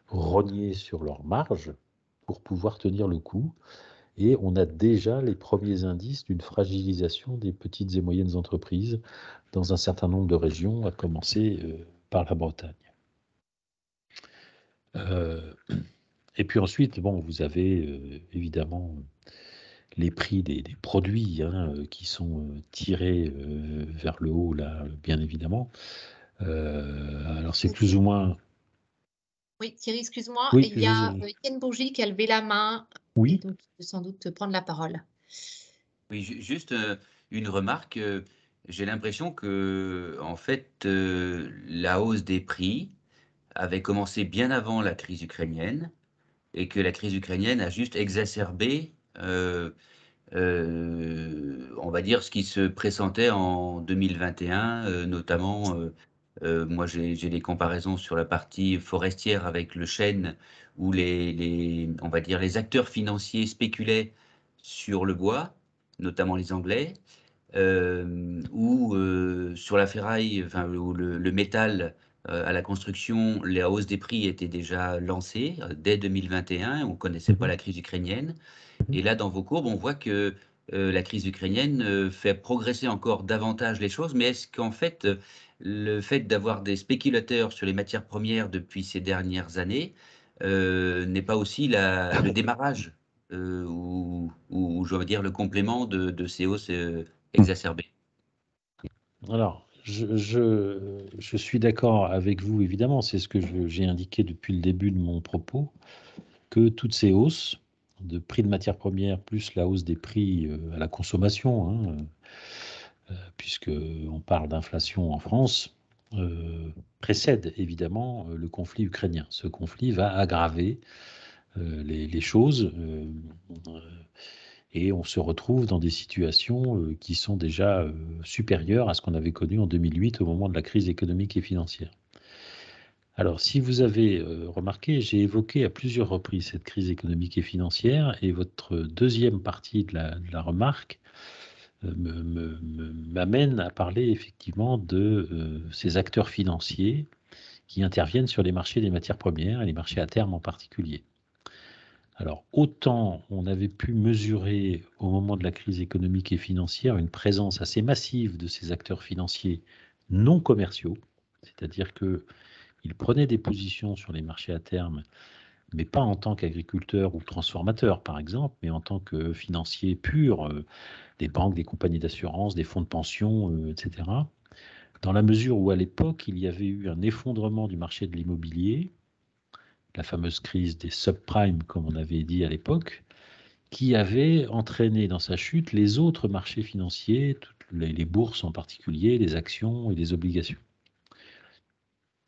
rogner sur leurs marges pour pouvoir tenir le coup. Et on a déjà les premiers indices d'une fragilisation des petites et moyennes entreprises dans un certain nombre de régions, à commencer par la Bretagne. Et puis ensuite, bon, vous avez évidemment les prix des produits, hein, qui sont tirés vers le haut, là, bien évidemment. Alors c'est plus ou moins... Oui, Thierry, excuse-moi, Oui, il y a Ken Bourgi qui a levé la main, et oui, donc il peut sans doute prendre la parole. Oui, juste une remarque. J'ai l'impression que, en fait, la hausse des prix avait commencé bien avant la crise ukrainienne et que la crise ukrainienne a juste exacerbé, on va dire, ce qui se pressentait en 2021, notamment. Moi, j'ai des comparaisons sur la partie forestière avec le chêne, où on va dire, les acteurs financiers spéculaient sur le bois, notamment les Anglais, ou sur la ferraille, enfin, ou le métal à la construction, la hausse des prix était déjà lancée dès 2021. On ne connaissait pas la crise ukrainienne. Et là, dans vos courbes, on voit que la crise ukrainienne fait progresser encore davantage les choses. Mais est-ce qu'en fait, le fait d'avoir des spéculateurs sur les matières premières depuis ces dernières années n'est pas aussi le démarrage ou je veux dire le complément de ces hausses exacerbées? alors je suis d'accord avec vous, évidemment, c'est ce que j'ai indiqué depuis le début de mon propos, que toutes ces hausses de prix de matières premières, plus la hausse des prix à la consommation, hein, puisqu'on parle d'inflation en France, précèdent évidemment le conflit ukrainien. Ce conflit va aggraver les choses et on se retrouve dans des situations qui sont déjà supérieures à ce qu'on avait connu en 2008 au moment de la crise économique et financière. Alors, si vous avez remarqué, j'ai évoqué à plusieurs reprises cette crise économique et financière, et votre deuxième partie de la remarque m'amène à parler effectivement de ces acteurs financiers qui interviennent sur les marchés des matières premières et les marchés à terme en particulier. Alors, autant on avait pu mesurer au moment de la crise économique et financière une présence assez massive de ces acteurs financiers non commerciaux, c'est-à-dire qu'ils prenaient des positions sur les marchés à terme, mais pas en tant qu'agriculteurs ou transformateurs, par exemple, mais en tant que financiers purs, des banques, des compagnies d'assurance, des fonds de pension, etc. Dans la mesure où, à l'époque, il y avait eu un effondrement du marché de l'immobilier, la fameuse crise des subprimes, comme on avait dit à l'époque, qui avait entraîné dans sa chute les autres marchés financiers, toutes les bourses en particulier, les actions et les obligations.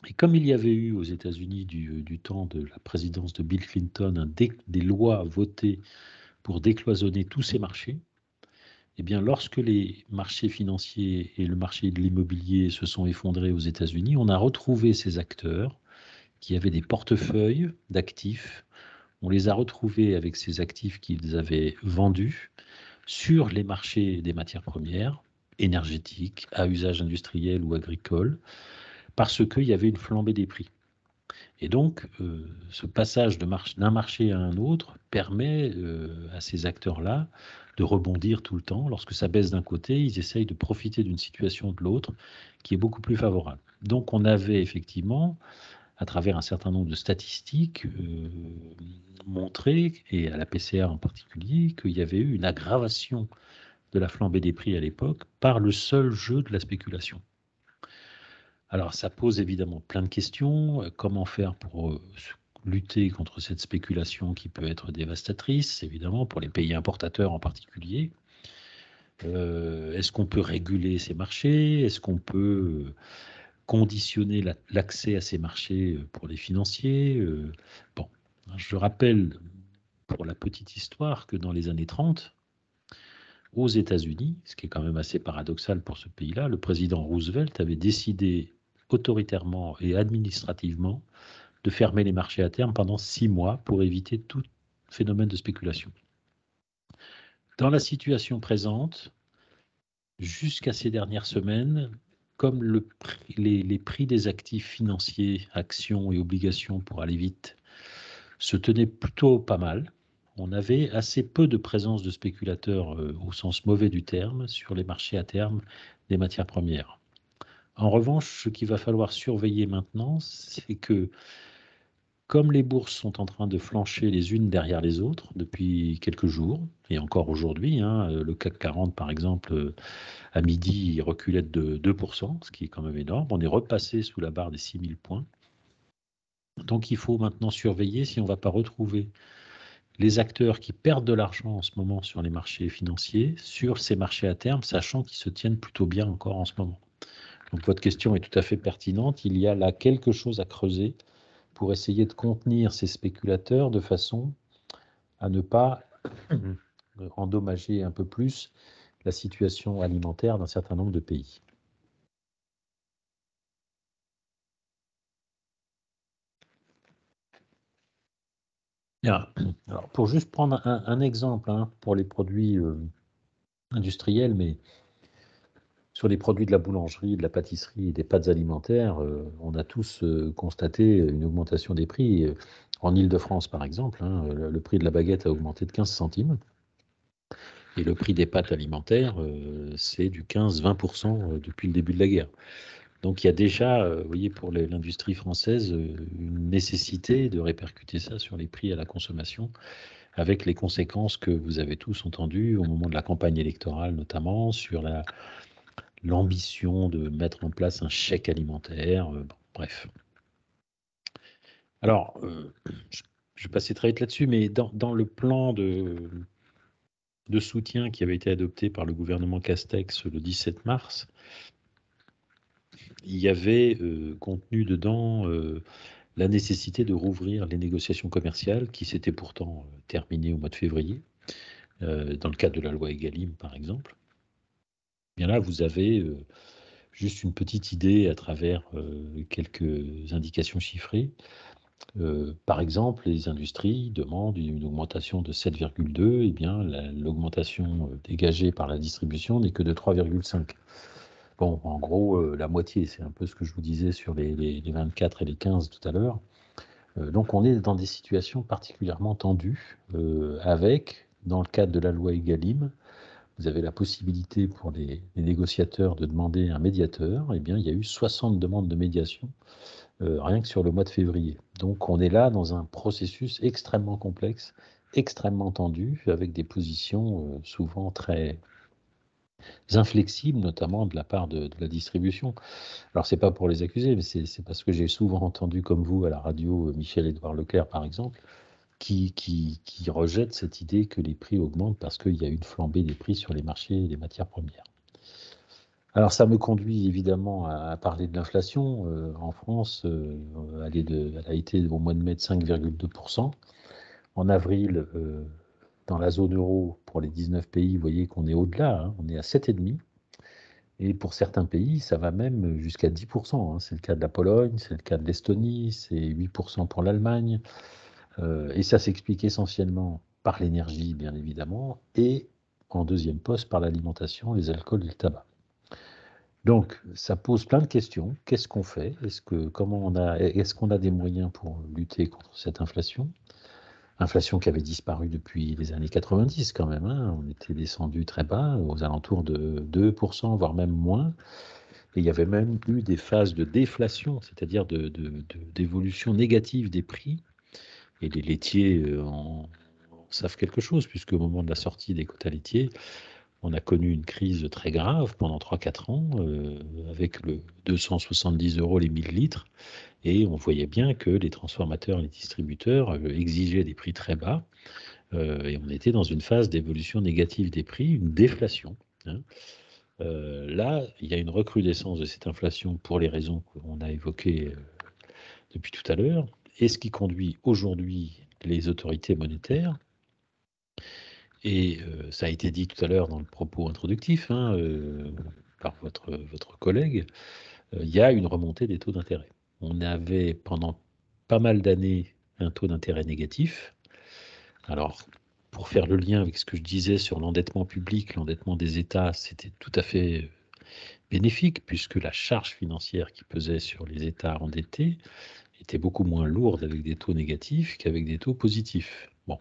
Et comme il y avait eu aux États-Unis du temps de la présidence de Bill Clinton des lois votées pour décloisonner tous ces marchés, eh bien, lorsque les marchés financiers et le marché de l'immobilier se sont effondrés aux États-Unis, on a retrouvé ces acteurs qui avaient des portefeuilles d'actifs. On les a retrouvés avec ces actifs qu'ils avaient vendus sur les marchés des matières premières, énergétiques, à usage industriel ou agricole, parce qu'il y avait une flambée des prix. Et donc, ce passage d'un marché à un autre permet à ces acteurs-là de rebondir tout le temps. Lorsque ça baisse d'un côté, ils essayent de profiter d'une situation de l'autre qui est beaucoup plus favorable. Donc, on avait effectivement, à travers un certain nombre de statistiques, montré, et à la PCA en particulier, qu'il y avait eu une aggravation de la flambée des prix à l'époque par le seul jeu de la spéculation. Alors, ça pose évidemment plein de questions. Comment faire pour lutter contre cette spéculation qui peut être dévastatrice, évidemment, pour les pays importateurs en particulier? Est-ce qu'on peut réguler ces marchés? Est-ce qu'on peut conditionner l'accès à ces marchés pour les financiers? Bon, je rappelle, pour la petite histoire, que dans les années 30, aux États-Unis, ce qui est quand même assez paradoxal pour ce pays-là, le président Roosevelt avait décidé autoritairement et administrativement de fermer les marchés à terme pendant 6 mois pour éviter tout phénomène de spéculation. Dans la situation présente, jusqu'à ces dernières semaines, comme les prix des actifs financiers, actions et obligations pour aller vite, se tenaient plutôt pas mal, on avait assez peu de présence de spéculateurs au sens mauvais du terme sur les marchés à terme des matières premières. En revanche, ce qu'il va falloir surveiller maintenant, c'est que comme les bourses sont en train de flancher les unes derrière les autres depuis quelques jours, et encore aujourd'hui, le CAC 40 par exemple, à midi, il reculait de 2%, ce qui est quand même énorme. On est repassé sous la barre des 6000 points. Donc il faut maintenant surveiller si on ne va pas retrouver les acteurs qui perdent de l'argent en ce moment sur les marchés financiers, sur ces marchés à terme, sachant qu'ils se tiennent plutôt bien encore en ce moment. Donc votre question est tout à fait pertinente. Il y a là quelque chose à creuser pour essayer de contenir ces spéculateurs de façon à ne pas endommager un peu plus la situation alimentaire d'un certain nombre de pays. Bien. Alors, pour juste prendre un exemple pour les produits industriels, mais sur les produits de la boulangerie, de la pâtisserie et des pâtes alimentaires, on a tous constaté une augmentation des prix. En Île-de-France, par exemple, le prix de la baguette a augmenté de 15 centimes. Et le prix des pâtes alimentaires, c'est du 15-20% depuis le début de la guerre. Donc il y a déjà, vous voyez, pour l'industrie française, une nécessité de répercuter ça sur les prix à la consommation, avec les conséquences que vous avez tous entendues au moment de la campagne électorale, notamment sur l'ambition de mettre en place un chèque alimentaire. Bref. Alors, je vais passer très vite là-dessus, mais dans le plan de soutien qui avait été adopté par le gouvernement Castex le 17 mars, il y avait contenu dedans la nécessité de rouvrir les négociations commerciales qui s'étaient pourtant terminées au mois de février, dans le cadre de la loi Egalim par exemple. Bien là, vous avez juste une petite idée à travers quelques indications chiffrées. Par exemple, les industries demandent une augmentation de 7,2, et bien l'augmentation dégagée par la distribution n'est que de 3,5. Bon, en gros, la moitié, c'est un peu ce que je vous disais sur les 24 et les 15 tout à l'heure. Donc on est dans des situations particulièrement tendues, avec, dans le cadre de la loi Egalim, vous avez la possibilité pour les négociateurs de demander un médiateur. Eh bien, il y a eu 60 demandes de médiation, rien que sur le mois de février. Donc on est là dans un processus extrêmement complexe, extrêmement tendu, avec des positions souvent très inflexibles, notamment de la part de la distribution. Alors, c'est pas pour les accuser, mais c'est parce que j'ai souvent entendu, comme vous, à la radio, Michel-Édouard Leclerc, par exemple, qui rejette cette idée que les prix augmentent parce qu'il y a une flambée des prix sur les marchés des matières premières. Alors, ça me conduit évidemment à parler de l'inflation. En France, elle a été au mois de mai de 5,2%. En avril, dans la zone euro, pour les 19 pays, vous voyez qu'on est au-delà, hein, on est à 7,5%. Et pour certains pays, ça va même jusqu'à 10%, hein. C'est le cas de la Pologne, c'est le cas de l'Estonie, c'est 8% pour l'Allemagne. Et ça s'explique essentiellement par l'énergie, bien évidemment, et en deuxième poste par l'alimentation, les alcools et le tabac. Donc, ça pose plein de questions. Qu'est-ce qu'on fait? Est-ce qu'on a des moyens pour lutter contre cette inflation? Inflation qui avait disparu depuis les années 90 quand même, hein. On était descendu très bas, aux alentours de 2%, voire même moins. Et il y avait même eu des phases de déflation, c'est-à-dire d'évolution négative des prix. Et les laitiers en savent quelque chose, puisque au moment de la sortie des quotas laitiers, on a connu une crise très grave pendant 3-4 ans, avec le 270 € les 1000 litres. Et on voyait bien que les transformateurs et les distributeurs exigeaient des prix très bas. Et on était dans une phase d'évolution négative des prix, une déflation, hein. Là, il y a une recrudescence de cette inflation pour les raisons qu'on a évoquées depuis tout à l'heure, et ce qui conduit aujourd'hui les autorités monétaires, et ça a été dit tout à l'heure dans le propos introductif, hein, par votre collègue, il y a une remontée des taux d'intérêt. On avait pendant pas mal d'années un taux d'intérêt négatif. Alors, pour faire le lien avec ce que je disais sur l'endettement public, l'endettement des États, c'était tout à fait bénéfique, puisque la charge financière qui pesait sur les États endettés était beaucoup moins lourde avec des taux négatifs qu'avec des taux positifs. Bon,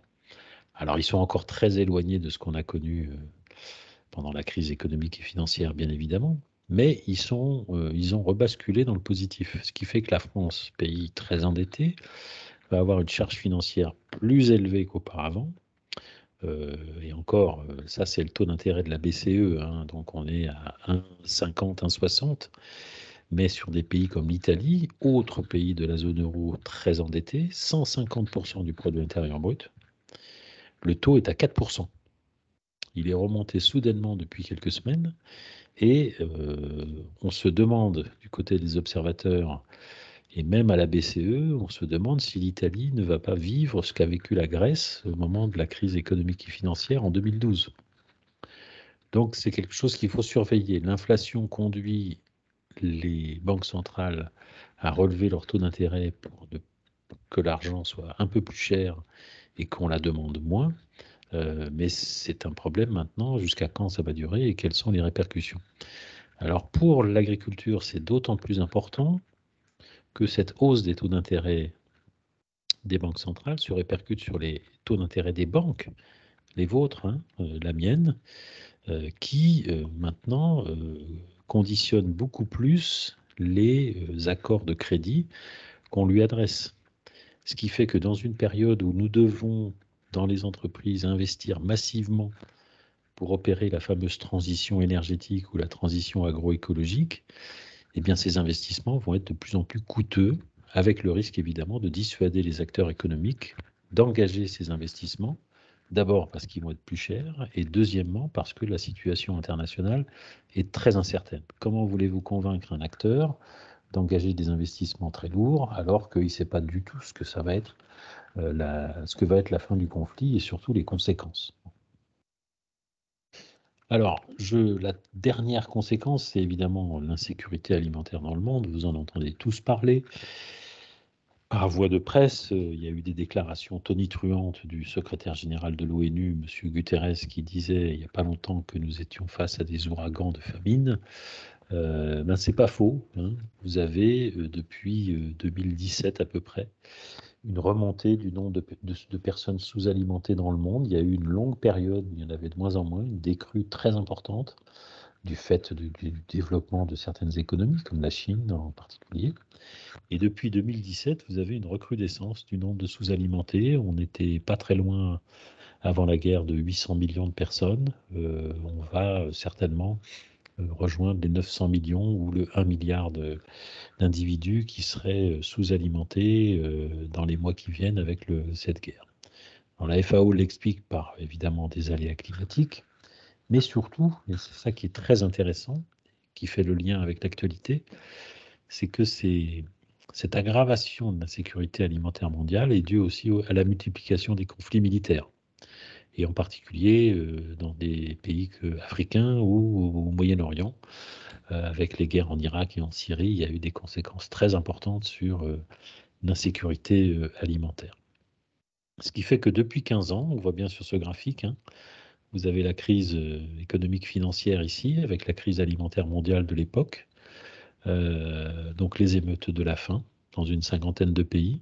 alors ils sont encore très éloignés de ce qu'on a connu pendant la crise économique et financière, bien évidemment, mais ils ont rebasculé dans le positif, ce qui fait que la France, pays très endetté, va avoir une charge financière plus élevée qu'auparavant. Et encore, ça c'est le taux d'intérêt de la BCE, hein, donc on est à 1,50, 1,60. Mais sur des pays comme l'Italie, autre pays de la zone euro très endetté, 150% du produit intérieur brut, le taux est à 4%. Il est remonté soudainement depuis quelques semaines et on se demande du côté des observateurs et même à la BCE, on se demande si l'Italie ne va pas vivre ce qu'a vécu la Grèce au moment de la crise économique et financière en 2012. Donc c'est quelque chose qu'il faut surveiller. L'inflation conduit les banques centrales à relever leur taux d'intérêt pour que l'argent soit un peu plus cher et qu'on la demande moins. Mais c'est un problème maintenant, jusqu'à quand ça va durer et quelles sont les répercussions. Alors pour l'agriculture, c'est d'autant plus important que cette hausse des taux d'intérêt des banques centrales se répercute sur les taux d'intérêt des banques, les vôtres, hein, la mienne, qui maintenant conditionne beaucoup plus les accords de crédit qu'on lui adresse. Ce qui fait que dans une période où nous devons, dans les entreprises, investir massivement pour opérer la fameuse transition énergétique ou la transition agroécologique, eh bien ces investissements vont être de plus en plus coûteux, avec le risque évidemment de dissuader les acteurs économiques d'engager ces investissements. D'abord parce qu'ils vont être plus chers et deuxièmement parce que la situation internationale est très incertaine. Comment voulez-vous convaincre un acteur d'engager des investissements très lourds alors qu'il ne sait pas du tout ce que ça va être, ce que va être la fin du conflit et surtout les conséquences. Alors, la dernière conséquence, c'est évidemment l'insécurité alimentaire dans le monde. Vous en entendez tous parler. Par voie de presse, il y a eu des déclarations tonitruantes du secrétaire général de l'ONU, M. Guterres, qui disait il n'y a pas longtemps que nous étions face à des ouragans de famine. Ben, c'est pas faux, hein. Vous avez, depuis 2017 à peu près, une remontée du nombre de personnes sous-alimentées dans le monde. Il y a eu une longue période où il y en avait de moins en moins, une décrue très importante du fait du développement de certaines économies, comme la Chine en particulier. Et depuis 2017, vous avez une recrudescence du nombre de sous-alimentés. On n'était pas très loin avant la guerre de 800 millions de personnes. On va certainement rejoindre les 900 millions ou le 1 milliard d'individus qui seraient sous-alimentés dans les mois qui viennent avec cette guerre. Alors, la FAO l'explique par évidemment des aléas climatiques, mais surtout, et c'est ça qui est très intéressant, qui fait le lien avec l'actualité, c'est que cette aggravation de l'insécurité alimentaire mondiale est due aussi à la multiplication des conflits militaires, et en particulier dans des pays africains ou au Moyen-Orient. Avec les guerres en Irak et en Syrie, il y a eu des conséquences très importantes sur l'insécurité alimentaire. Ce qui fait que depuis 15 ans, on voit bien sur ce graphique, hein, vous avez la crise économique financière ici, avec la crise alimentaire mondiale de l'époque, donc les émeutes de la faim dans une 50aine de pays.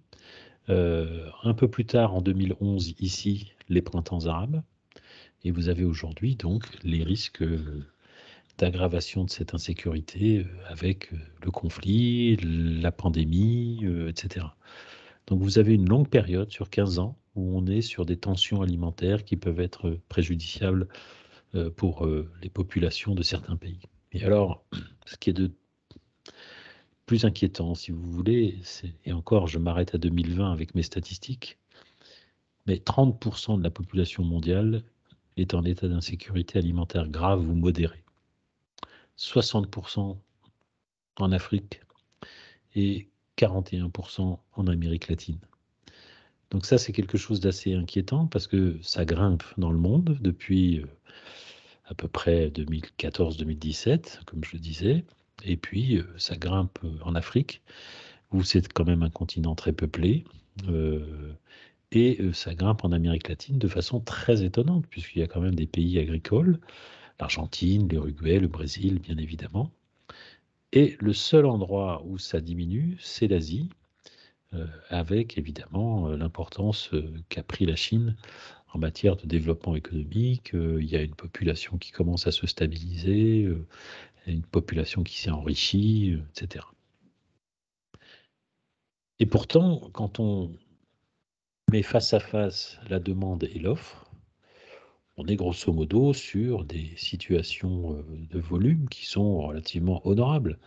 Un peu plus tard, en 2011, ici, les printemps arabes. Et vous avez aujourd'hui donc les risques d'aggravation de cette insécurité avec le conflit, la pandémie, etc. Donc vous avez une longue période sur 15 ans où on est sur des tensions alimentaires qui peuvent être préjudiciables pour les populations de certains pays. Et alors, ce qui est de plus inquiétant, si vous voulez, et encore je m'arrête à 2020 avec mes statistiques, mais 30% de la population mondiale est en état d'insécurité alimentaire grave ou modéré. 60% en Afrique et 41% en Amérique latine. Donc ça, c'est quelque chose d'assez inquiétant parce que ça grimpe dans le monde depuis à peu près 2014-2017, comme je le disais, et puis ça grimpe en Afrique, où c'est quand même un continent très peuplé, et ça grimpe en Amérique latine de façon très étonnante, puisqu'il y a quand même des pays agricoles, l'Argentine, l'Uruguay, le Brésil, bien évidemment. Et le seul endroit où ça diminue, c'est l'Asie, avec évidemment l'importance qu'a pris la Chine en matière de développement économique. Il y a une population qui commence à se stabiliser, une population qui s'est enrichie, etc. Et pourtant, quand on met face à face la demande et l'offre, on est grosso modo sur des situations de volume qui sont relativement honorables,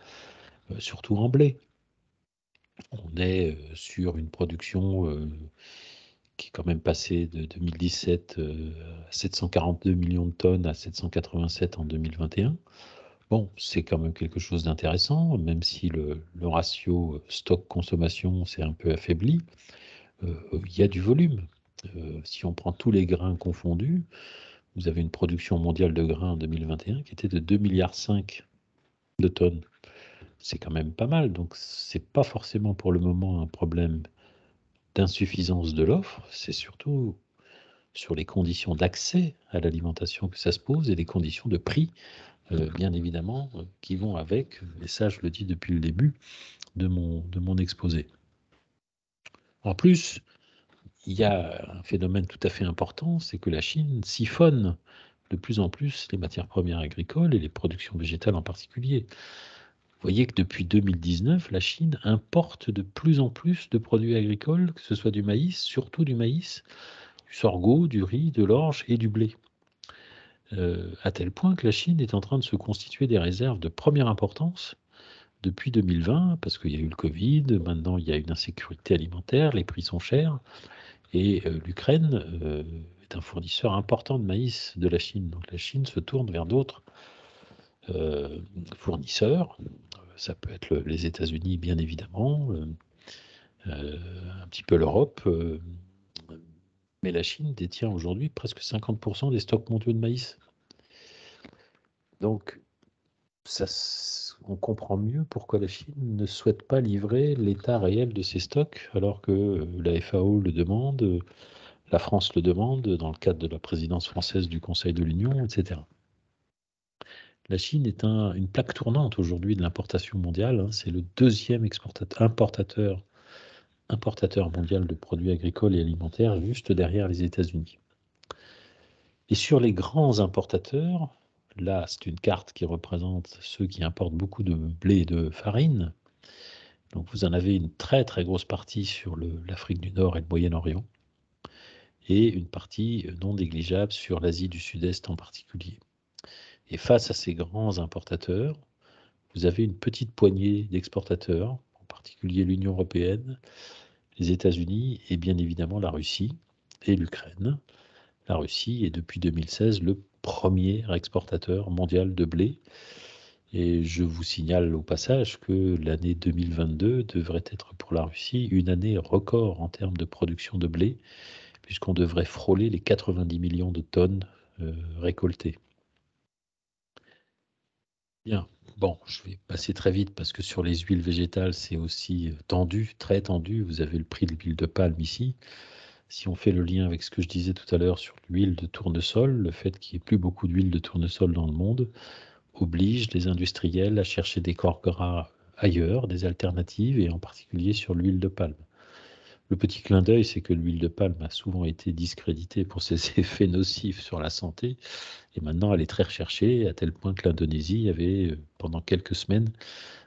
surtout en blé. On est sur une production qui est quand même passée de 2017 à 742 millions de tonnes à 787 en 2021. Bon, c'est quand même quelque chose d'intéressant, même si le ratio stock-consommation s'est un peu affaibli. Il y a du volume. Si on prend tous les grains confondus, vous avez une production mondiale de grains en 2021 qui était de 2,5 milliards de tonnes. C'est quand même pas mal. Donc, c'est pas forcément pour le moment un problème d'insuffisance de l'offre, c'est surtout sur les conditions d'accès à l'alimentation que ça se pose et les conditions de prix, bien évidemment, qui vont avec. Et ça, je le dis depuis le début de mon exposé. En plus, il y a un phénomène tout à fait important, c'est que la Chine siphonne de plus en plus les matières premières agricoles et les productions végétales en particulier. Vous voyez que depuis 2019, la Chine importe de plus en plus de produits agricoles, que ce soit du maïs, surtout du maïs, du sorgho, du riz, de l'orge et du blé. À tel point que la Chine est en train de se constituer des réserves de première importance depuis 2020, parce qu'il y a eu le Covid, maintenant il y a une insécurité alimentaire, les prix sont chers, et l'Ukraine est un fournisseur important de maïs de la Chine. Donc la Chine se tourne vers d'autres fournisseurs. Ça peut être les États-Unis, bien évidemment, un petit peu l'Europe, mais la Chine détient aujourd'hui presque 50% des stocks mondiaux de maïs. Donc, on comprend mieux pourquoi la Chine ne souhaite pas livrer l'état réel de ses stocks, alors que la FAO le demande, la France le demande dans le cadre de la présidence française du Conseil de l'Union, etc. La Chine est une plaque tournante aujourd'hui de l'importation mondiale, hein. C'est le deuxième importateur mondial de produits agricoles et alimentaires, juste derrière les États-Unis. Et sur les grands importateurs, là, c'est une carte qui représente ceux qui importent beaucoup de blé et de farine. Donc vous en avez une très très grosse partie sur l'Afrique du Nord et le Moyen-Orient, et une partie non négligeable sur l'Asie du Sud-Est en particulier. Et face à ces grands importateurs, vous avez une petite poignée d'exportateurs, en particulier l'Union européenne, les États-Unis et bien évidemment la Russie et l'Ukraine. La Russie est depuis 2016 le premier exportateur mondial de blé. Et je vous signale au passage que l'année 2022 devrait être pour la Russie une année record en termes de production de blé, puisqu'on devrait frôler les 90 millions de tonnes récoltées. Bien, bon, je vais passer très vite parce que sur les huiles végétales, c'est aussi tendu, très tendu. Vous avez le prix de l'huile de palme ici. Si on fait le lien avec ce que je disais tout à l'heure sur l'huile de tournesol, le fait qu'il n'y ait plus beaucoup d'huile de tournesol dans le monde oblige les industriels à chercher des corps gras ailleurs, des alternatives, et en particulier sur l'huile de palme. Le petit clin d'œil, c'est que l'huile de palme a souvent été discréditée pour ses effets nocifs sur la santé, et maintenant elle est très recherchée, à tel point que l'Indonésie avait, pendant quelques semaines,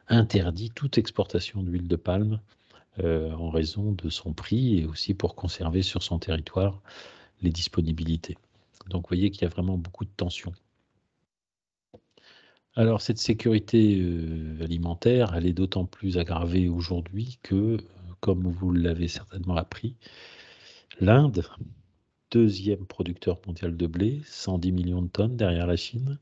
interdit toute exportation d'huile de palme en raison de son prix et aussi pour conserver sur son territoire les disponibilités. Donc vous voyez qu'il y a vraiment beaucoup de tensions. Alors cette sécurité alimentaire, elle est d'autant plus aggravée aujourd'hui que, comme vous l'avez certainement appris, l'Inde, deuxième producteur mondial de blé, 110 millions de tonnes derrière la Chine,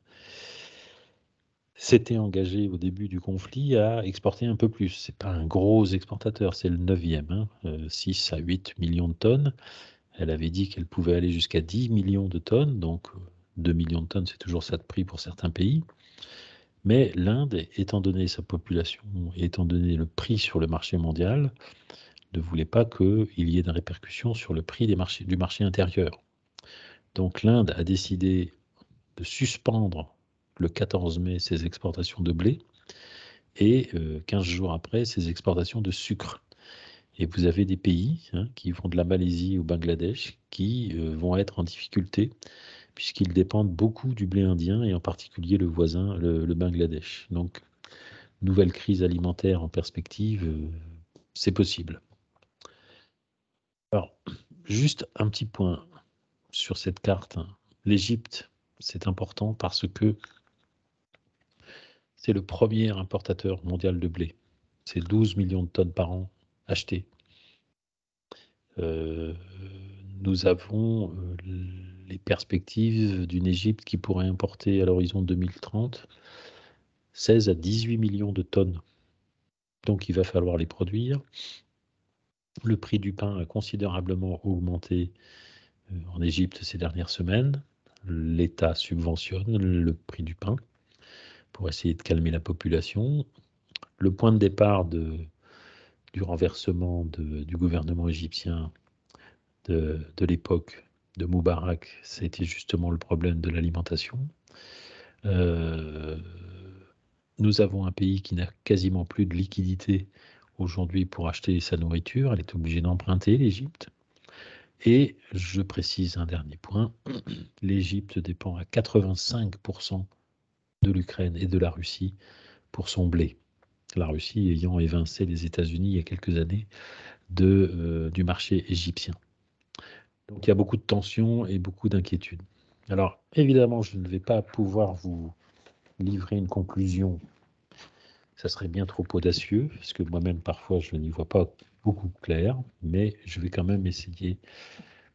s'était engagé au début du conflit à exporter un peu plus. Ce n'est pas un gros exportateur, c'est le 9e, 6 à 8 millions de tonnes. Elle avait dit qu'elle pouvait aller jusqu'à 10 millions de tonnes, donc 2 millions de tonnes, c'est toujours ça de prix pour certains pays. Mais l'Inde, étant donné sa population et étant donné le prix sur le marché mondial, ne voulait pas qu'il y ait de répercussions sur le prix du marché intérieur. Donc l'Inde a décidé de suspendre le 14 mai ses exportations de blé et 15 jours après ses exportations de sucre. Et vous avez des pays qui vont de la Malaisie au Bangladesh qui vont être en difficulté puisqu'ils dépendent beaucoup du blé indien et en particulier le voisin, le Bangladesh. Donc, nouvelle crise alimentaire en perspective, c'est possible. Alors, juste un petit point sur cette carte. L'Égypte, c'est important parce que c'est le premier importateur mondial de blé. C'est 12 millions de tonnes par an achetées. Nous avons les perspectives d'une Égypte qui pourrait importer à l'horizon 2030 16 à 18 millions de tonnes. Donc il va falloir les produire. Le prix du pain a considérablement augmenté en Égypte ces dernières semaines. L'État subventionne le prix du pain pour essayer de calmer la population. Le point de départ du renversement du gouvernement égyptien de l'époque de Moubarak, c'était justement le problème de l'alimentation. Nous avons un pays qui n'a quasiment plus de liquidité aujourd'hui pour acheter sa nourriture. Elle est obligée d'emprunter, l'Égypte. Et je précise un dernier point, l'Égypte dépend à 85% de l'Ukraine et de la Russie pour son blé. La Russie ayant évincé les États-Unis il y a quelques années du marché égyptien. Donc il y a beaucoup de tensions et beaucoup d'inquiétudes. Alors évidemment, je ne vais pas pouvoir vous livrer une conclusion. Ça serait bien trop audacieux, parce que moi-même parfois je n'y vois pas beaucoup clair, mais je vais quand même essayer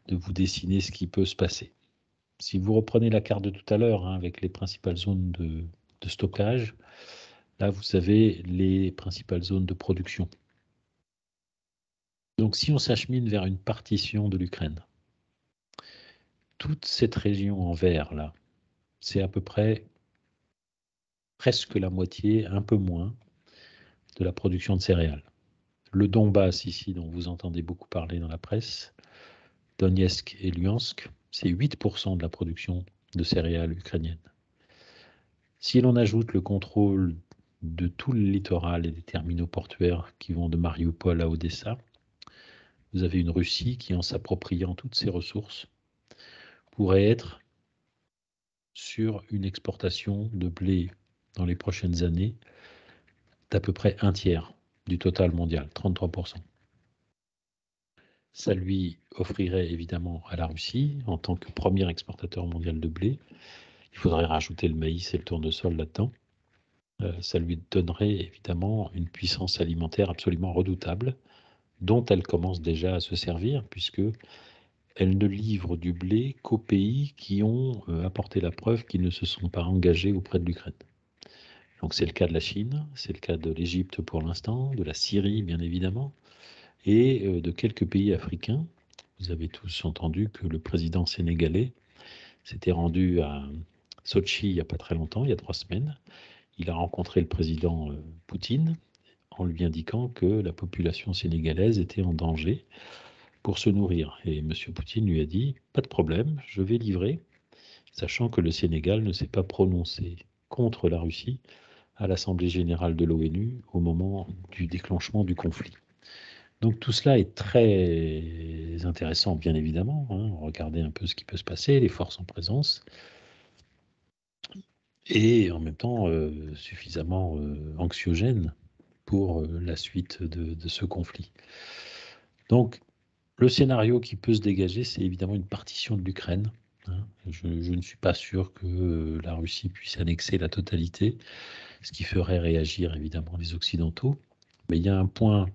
de vous dessiner ce qui peut se passer. Si vous reprenez la carte de tout à l'heure avec les principales zones de stockage, là vous avez les principales zones de production. Donc si on s'achemine vers une partition de l'Ukraine, toute cette région en vert là, c'est à peu près presque la moitié, un peu moins, de la production de céréales. Le Donbass ici, dont vous entendez beaucoup parler dans la presse, Donetsk et Luhansk, c'est 8% de la production de céréales ukrainiennes. Si l'on ajoute le contrôle de tout le littoral et des terminaux portuaires qui vont de Mariupol à Odessa, vous avez une Russie qui, en s'appropriant toutes ses ressources, pourrait être sur une exportation de blé dans les prochaines années d'à peu près un tiers du total mondial, 33%. Ça lui offrirait évidemment à la Russie, en tant que premier exportateur mondial de blé, il faudrait rajouter le maïs et le tournesol là-dedans, ça lui donnerait évidemment une puissance alimentaire absolument redoutable, dont elle commence déjà à se servir, puisque elle ne livre du blé qu'aux pays qui ont apporté la preuve qu'ils ne se sont pas engagés auprès de l'Ukraine. Donc c'est le cas de la Chine, c'est le cas de l'Égypte pour l'instant, de la Syrie bien évidemment, et de quelques pays africains. Vous avez tous entendu que le président sénégalais s'était rendu à Sochi il n'y a pas très longtemps, il y a 3 semaines. Il a rencontré le président Poutine en lui indiquant que la population sénégalaise était en danger pour se nourrir. Et M. Poutine lui a dit, pas de problème, je vais livrer, sachant que le Sénégal ne s'est pas prononcé contre la Russie à l'Assemblée générale de l'ONU au moment du déclenchement du conflit. Donc tout cela est très intéressant, bien évidemment. Regardez un peu ce qui peut se passer, les forces en présence, et en même temps suffisamment anxiogène pour la suite de ce conflit. Donc le scénario qui peut se dégager, c'est évidemment une partition de l'Ukraine. Je ne suis pas sûr que la Russie puisse annexer la totalité, ce qui ferait réagir évidemment les Occidentaux. Mais il y a un point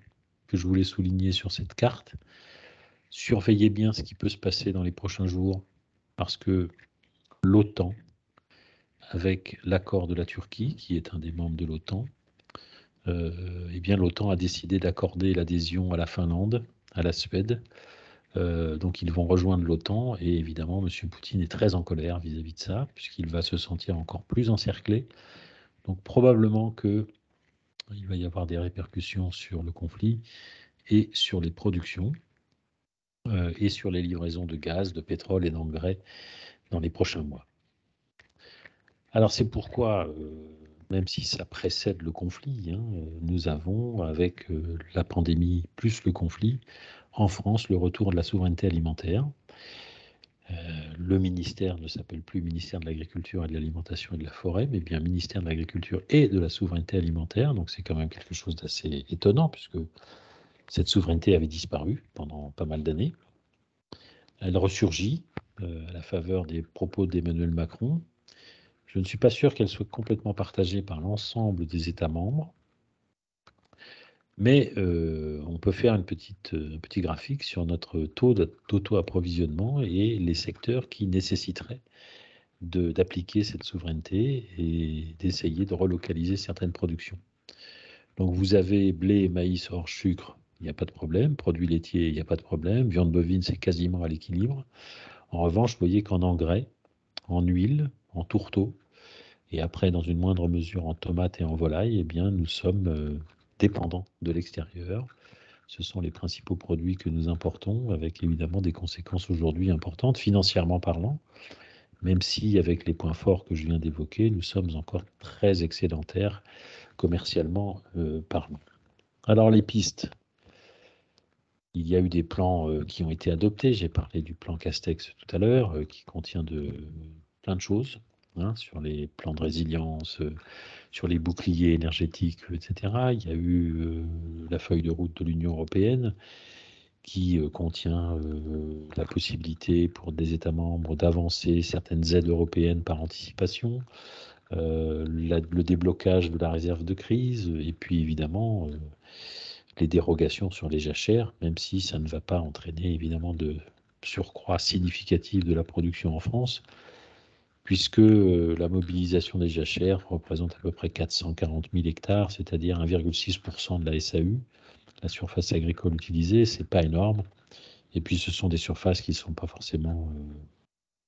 que je voulais souligner sur cette carte. Surveillez bien ce qui peut se passer dans les prochains jours, parce que l'OTAN, avec l'accord de la Turquie, qui est un des membres de l'OTAN, eh bien l'OTAN a décidé d'accorder l'adhésion à la Finlande, à la Suède. Donc ils vont rejoindre l'OTAN, et évidemment M. Poutine est très en colère vis-à-vis de ça, puisqu'il va se sentir encore plus encerclé. Donc probablement qu'il va y avoir des répercussions sur le conflit et sur les productions et sur les livraisons de gaz, de pétrole et d'engrais dans les prochains mois. Alors c'est pourquoi, même si ça précède le conflit, nous avons, avec la pandémie plus le conflit, en France, le retour de la souveraineté alimentaire. Le ministère ne s'appelle plus ministère de l'Agriculture et de l'Alimentation et de la Forêt, mais bien ministère de l'Agriculture et de la Souveraineté alimentaire. Donc c'est quand même quelque chose d'assez étonnant, puisque cette souveraineté avait disparu pendant pas mal d'années. Elle ressurgit à la faveur des propos d'Emmanuel Macron. Je ne suis pas sûr qu'elle soit complètement partagée par l'ensemble des États membres, mais on peut faire un petit graphique sur notre taux d'auto-approvisionnement et les secteurs qui nécessiteraient d'appliquer cette souveraineté et d'essayer de relocaliser certaines productions. Donc vous avez blé, maïs, orge, sucre, il n'y a pas de problème. Produits laitiers, il n'y a pas de problème. Viande bovine, c'est quasiment à l'équilibre. En revanche, vous voyez qu'en engrais, en huile, en tourteau, et après, dans une moindre mesure, en tomates et en volaille, eh bien, nous sommes dépendants de l'extérieur. Ce sont les principaux produits que nous importons, avec évidemment des conséquences aujourd'hui importantes, financièrement parlant, même si, avec les points forts que je viens d'évoquer, nous sommes encore très excédentaires commercialement parlant. Alors, les pistes. Il y a eu des plans qui ont été adoptés. J'ai parlé du plan Castex tout à l'heure, qui contient plein de choses, sur les plans de résilience, sur les boucliers énergétiques, etc. Il y a eu la feuille de route de l'Union européenne qui contient la possibilité pour des États membres d'avancer certaines aides européennes par anticipation, le déblocage de la réserve de crise, et puis évidemment les dérogations sur les jachères, même si ça ne va pas entraîner évidemment de surcroît significative de la production en France, puisque la mobilisation des jachères représente à peu près 440 000 hectares, c'est-à-dire 1,6% de la SAU, la surface agricole utilisée. C'est pas énorme. Et puis ce sont des surfaces qui ne sont pas forcément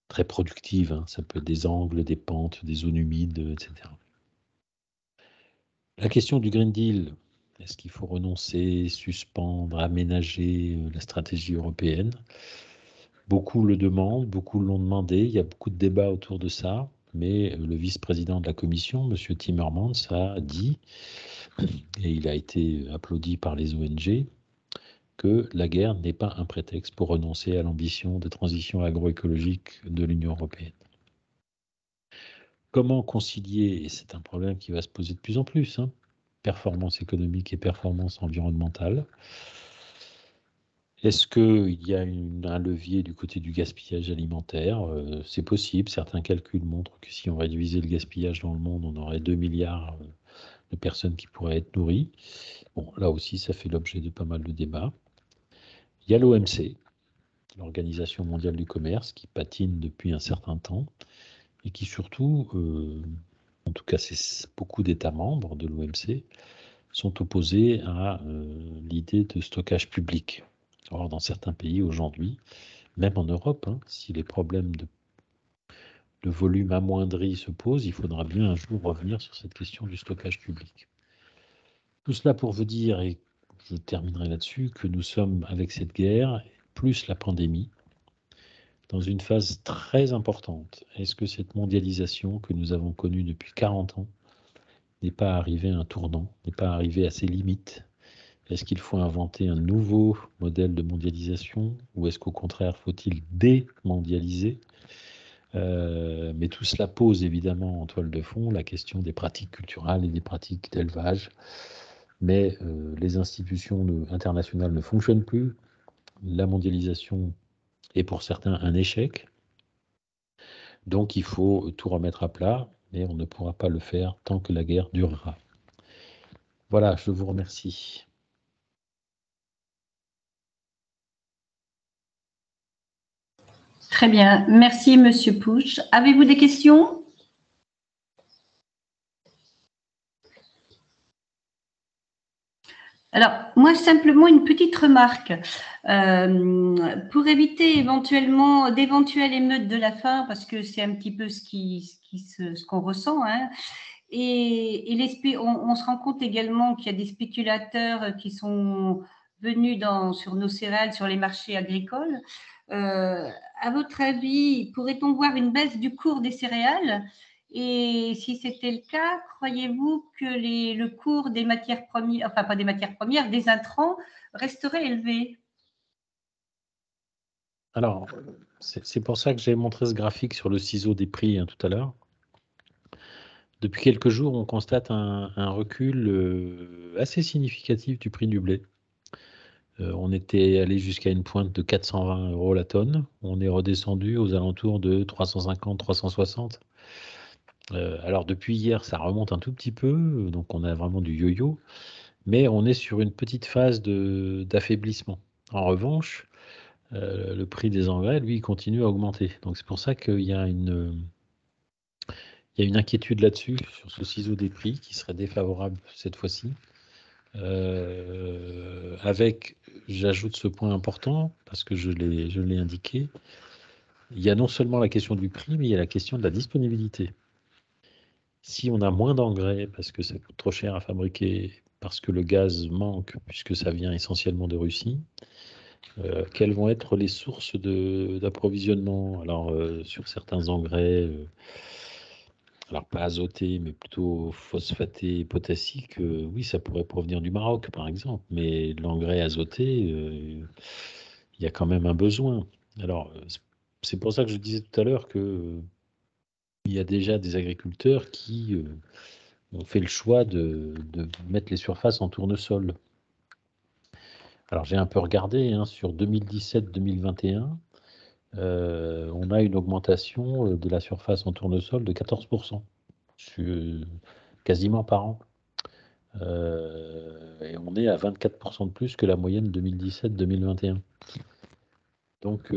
très productives. Ça peut être des angles, des pentes, des zones humides, etc. La question du Green Deal, est-ce qu'il faut renoncer, suspendre, aménager la stratégie européenne? Beaucoup le demandent, beaucoup l'ont demandé, il y a beaucoup de débats autour de ça, mais le vice-président de la Commission, M. Timmermans, a dit, et il a été applaudi par les ONG, que la guerre n'est pas un prétexte pour renoncer à l'ambition de transition agroécologique de l'Union européenne. Comment concilier, et c'est un problème qui va se poser de plus en plus, performance économique et performance environnementale. Est-ce qu'il y a un levier du côté du gaspillage alimentaire? C'est possible. Certains calculs montrent que si on réduisait le gaspillage dans le monde, on aurait 2 milliards de personnes qui pourraient être nourries. Bon, là aussi, ça fait l'objet de pas mal de débats. Il y a l'OMC, l'Organisation mondiale du commerce, qui patine depuis un certain temps et qui surtout en tout cas c'est beaucoup d'États membres de l'OMC, sont opposés à l'idée de stockage public. Or, dans certains pays aujourd'hui, même en Europe, si les problèmes de volume amoindri se posent, il faudra bien un jour revenir sur cette question du stockage public. Tout cela pour vous dire, et je terminerai là-dessus, que nous sommes avec cette guerre, plus la pandémie, dans une phase très importante. Est-ce que cette mondialisation que nous avons connue depuis 40 ans n'est pas arrivée à un tournant, n'est pas arrivée à ses limites? Est-ce qu'il faut inventer un nouveau modèle de mondialisation ou est-ce qu'au contraire faut-il démondialiser? Mais tout cela pose évidemment en toile de fond la question des pratiques culturelles et des pratiques d'élevage. Mais les institutions internationales ne fonctionnent plus. La mondialisation est pour certains un échec. Donc il faut tout remettre à plat, mais on ne pourra pas le faire tant que la guerre durera. Voilà, je vous remercie. Très bien. Merci, Monsieur Pouch. Avez-vous des questions? Alors, moi, simplement une petite remarque. Pour éviter éventuellement d'éventuelles émeutes de la faim, parce que c'est un petit peu ce qu'on ressent, et on se rend compte également qu'il y a des spéculateurs qui sont venus sur nos céréales, sur les marchés agricoles. À votre avis, pourrait-on voir une baisse du cours des céréales? Et si c'était le cas, croyez-vous que le cours des matières premières, enfin pas des matières premières, des intrants resterait élevé? Alors, c'est pour ça que j'ai montré ce graphique sur le ciseau des prix tout à l'heure. Depuis quelques jours, on constate un recul assez significatif du prix du blé. On était allé jusqu'à une pointe de 420 € la tonne. On est redescendu aux alentours de 350, 360. Alors depuis hier, ça remonte un tout petit peu, donc on a vraiment du yo-yo, mais on est sur une petite phase d'affaiblissement. En revanche, le prix des engrais, lui, continue à augmenter. Donc c'est pour ça qu'il y a une inquiétude là-dessus, sur ce ciseau des prix, qui serait défavorable cette fois-ci. Avec, j'ajoute ce point important, parce que je l'ai indiqué, il y a non seulement la question du prix, mais il y a la question de la disponibilité. Si on a moins d'engrais, parce que ça coûte trop cher à fabriquer, parce que le gaz manque, puisque ça vient essentiellement de Russie, quelles vont être les sources d'approvisionnement? Alors, sur certains engrais, alors pas azotés, mais plutôt phosphatés, potassiques, oui, ça pourrait provenir du Maroc, par exemple, mais l'engrais azoté, il y a quand même un besoin. Alors, c'est pour ça que je disais tout à l'heure que il y a déjà des agriculteurs qui ont fait le choix de mettre les surfaces en tournesol. Alors, j'ai un peu regardé, sur 2017-2021, on a une augmentation de la surface en tournesol de 14%, quasiment par an. Et on est à 24% de plus que la moyenne 2017-2021. Donc,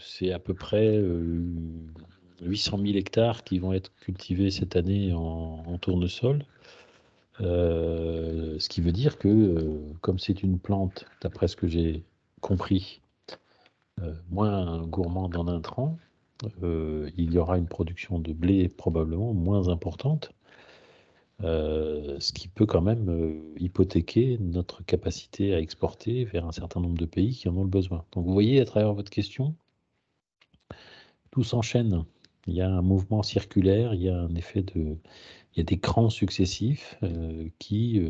c'est à peu près 800 000 hectares qui vont être cultivés cette année en tournesol. Ce qui veut dire que, comme c'est une plante, d'après ce que j'ai compris, moins gourmande en intrants, il y aura une production de blé probablement moins importante, ce qui peut quand même hypothéquer notre capacité à exporter vers un certain nombre de pays qui en ont le besoin. Donc vous voyez, à travers votre question, tout s'enchaîne. Il y a un mouvement circulaire, il y a un effet il y a des crans successifs qui,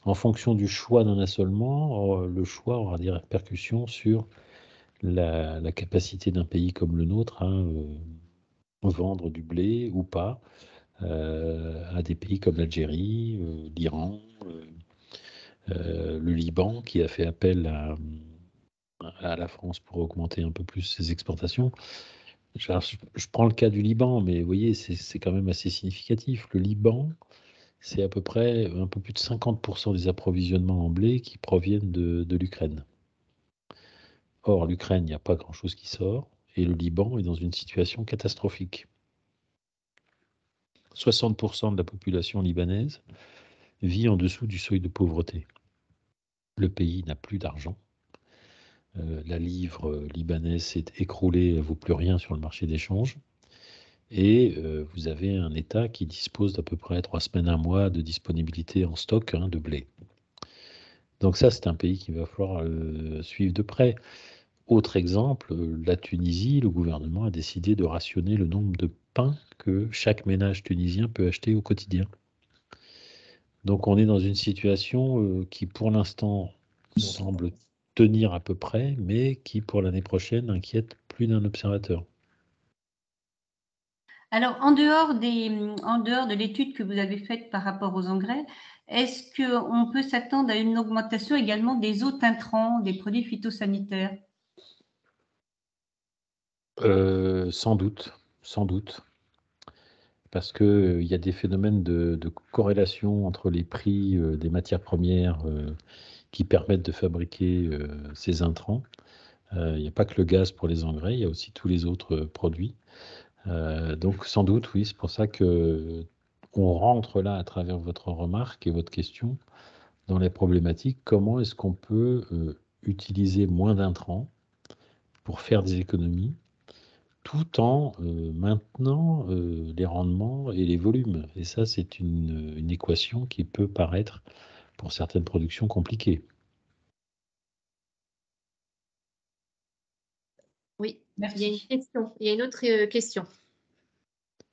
en fonction du choix d'un assolement, le choix aura des répercussions sur la capacité d'un pays comme le nôtre à vendre du blé ou pas à des pays comme l'Algérie, l'Iran, le Liban, qui a fait appel à la France pour augmenter un peu plus ses exportations. Je prends le cas du Liban, mais vous voyez, c'est quand même assez significatif. Le Liban, c'est à peu près un peu plus de 50% des approvisionnements en blé qui proviennent de l'Ukraine. Or, l'Ukraine, il n'y a pas grand-chose qui sort, et le Liban est dans une situation catastrophique. 60% de la population libanaise vit en dessous du seuil de pauvreté. Le pays n'a plus d'argent. La livre libanaise s'est écroulée, elle ne vaut plus rien sur le marché d'échange. Et vous avez un État qui dispose d'à peu près 3 semaines, un mois de disponibilité en stock de blé. Donc ça, c'est un pays qu'il va falloir suivre de près. Autre exemple, la Tunisie, le gouvernement a décidé de rationner le nombre de pain que chaque ménage tunisien peut acheter au quotidien. Donc on est dans une situation qui, pour l'instant, semble tenir à peu près, mais qui, pour l'année prochaine, inquiète plus d'un observateur. Alors, en dehors de l'étude que vous avez faite par rapport aux engrais, est-ce qu'on peut s'attendre à une augmentation également des autres intrants, des produits phytosanitaires? Sans doute, sans doute. Parce qu'il y a des phénomènes de corrélation entre les prix des matières premières qui permettent de fabriquer ces intrants. Il n'y a pas que le gaz pour les engrais, il y a aussi tous les autres produits. Donc sans doute, oui, c'est pour ça que on rentre là à travers votre remarque et votre question dans les problématiques. Comment est-ce qu'on peut utiliser moins d'intrants pour faire des économies tout en maintenant les rendements et les volumes. Et ça, c'est une équation qui peut paraître, pour certaines productions, compliquée. Oui, merci. Il y a une question. Il y a une autre question.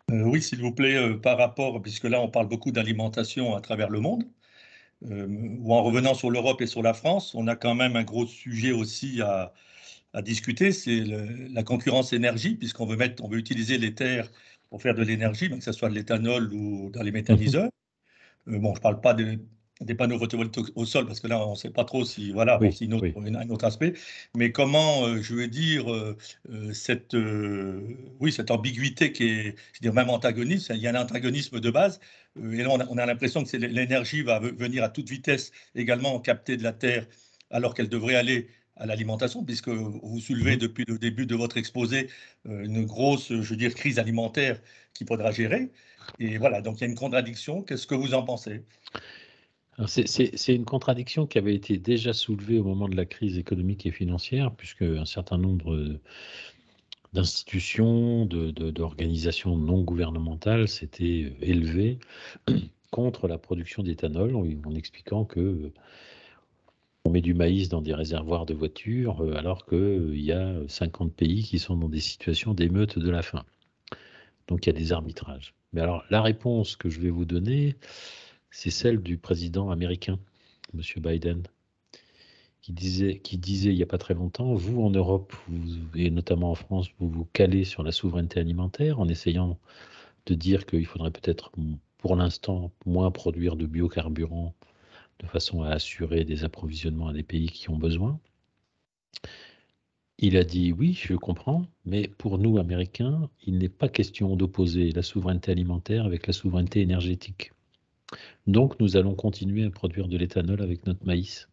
Oui, s'il vous plaît, par rapport, puisque là, on parle beaucoup d'alimentation à travers le monde, ou en revenant sur l'Europe et sur la France, on a quand même un gros sujet aussi à discuter, c'est la concurrence énergie, puisqu'on veut utiliser les terres pour faire de l'énergie, que ce soit de l'éthanol ou dans les méthaniseurs. Bon, je ne parle pas des panneaux photovoltaïques au sol, parce que là, on ne sait pas trop si, voilà, Oui, bon, c'est un autre aspect. Mais comment, je veux dire, cette ambiguïté qui est, je veux dire, même antagoniste, il y a un antagonisme de base, et là, on a l'impression que l'énergie va venir à toute vitesse également capter de la terre, alors qu'elle devrait aller à l'alimentation, puisque vous soulevez depuis le début de votre exposé une grosse, je veux dire, crise alimentaire qu'il faudra gérer. Et voilà, donc il y a une contradiction. Qu'est-ce que vous en pensez? C'est une contradiction qui avait été déjà soulevée au moment de la crise économique et financière, puisque un certain nombre d'institutions, d'organisations non gouvernementales s'étaient élevées contre la production d'éthanol en expliquant que on met du maïs dans des réservoirs de voitures alors qu'il y a 50 pays qui sont dans des situations d'émeute de la faim. Donc il y a des arbitrages. Mais alors la réponse que je vais vous donner, c'est celle du président américain, M. Biden, qui disait il n'y a pas très longtemps, vous en Europe, et notamment en France, vous vous calez sur la souveraineté alimentaire en essayant de dire qu'il faudrait peut-être pour l'instant moins produire de biocarburants de façon à assurer des approvisionnements à des pays qui ont besoin. Il a dit oui, je comprends, mais pour nous, Américains, il n'est pas question d'opposer la souveraineté alimentaire avec la souveraineté énergétique. Donc, nous allons continuer à produire de l'éthanol avec notre maïs.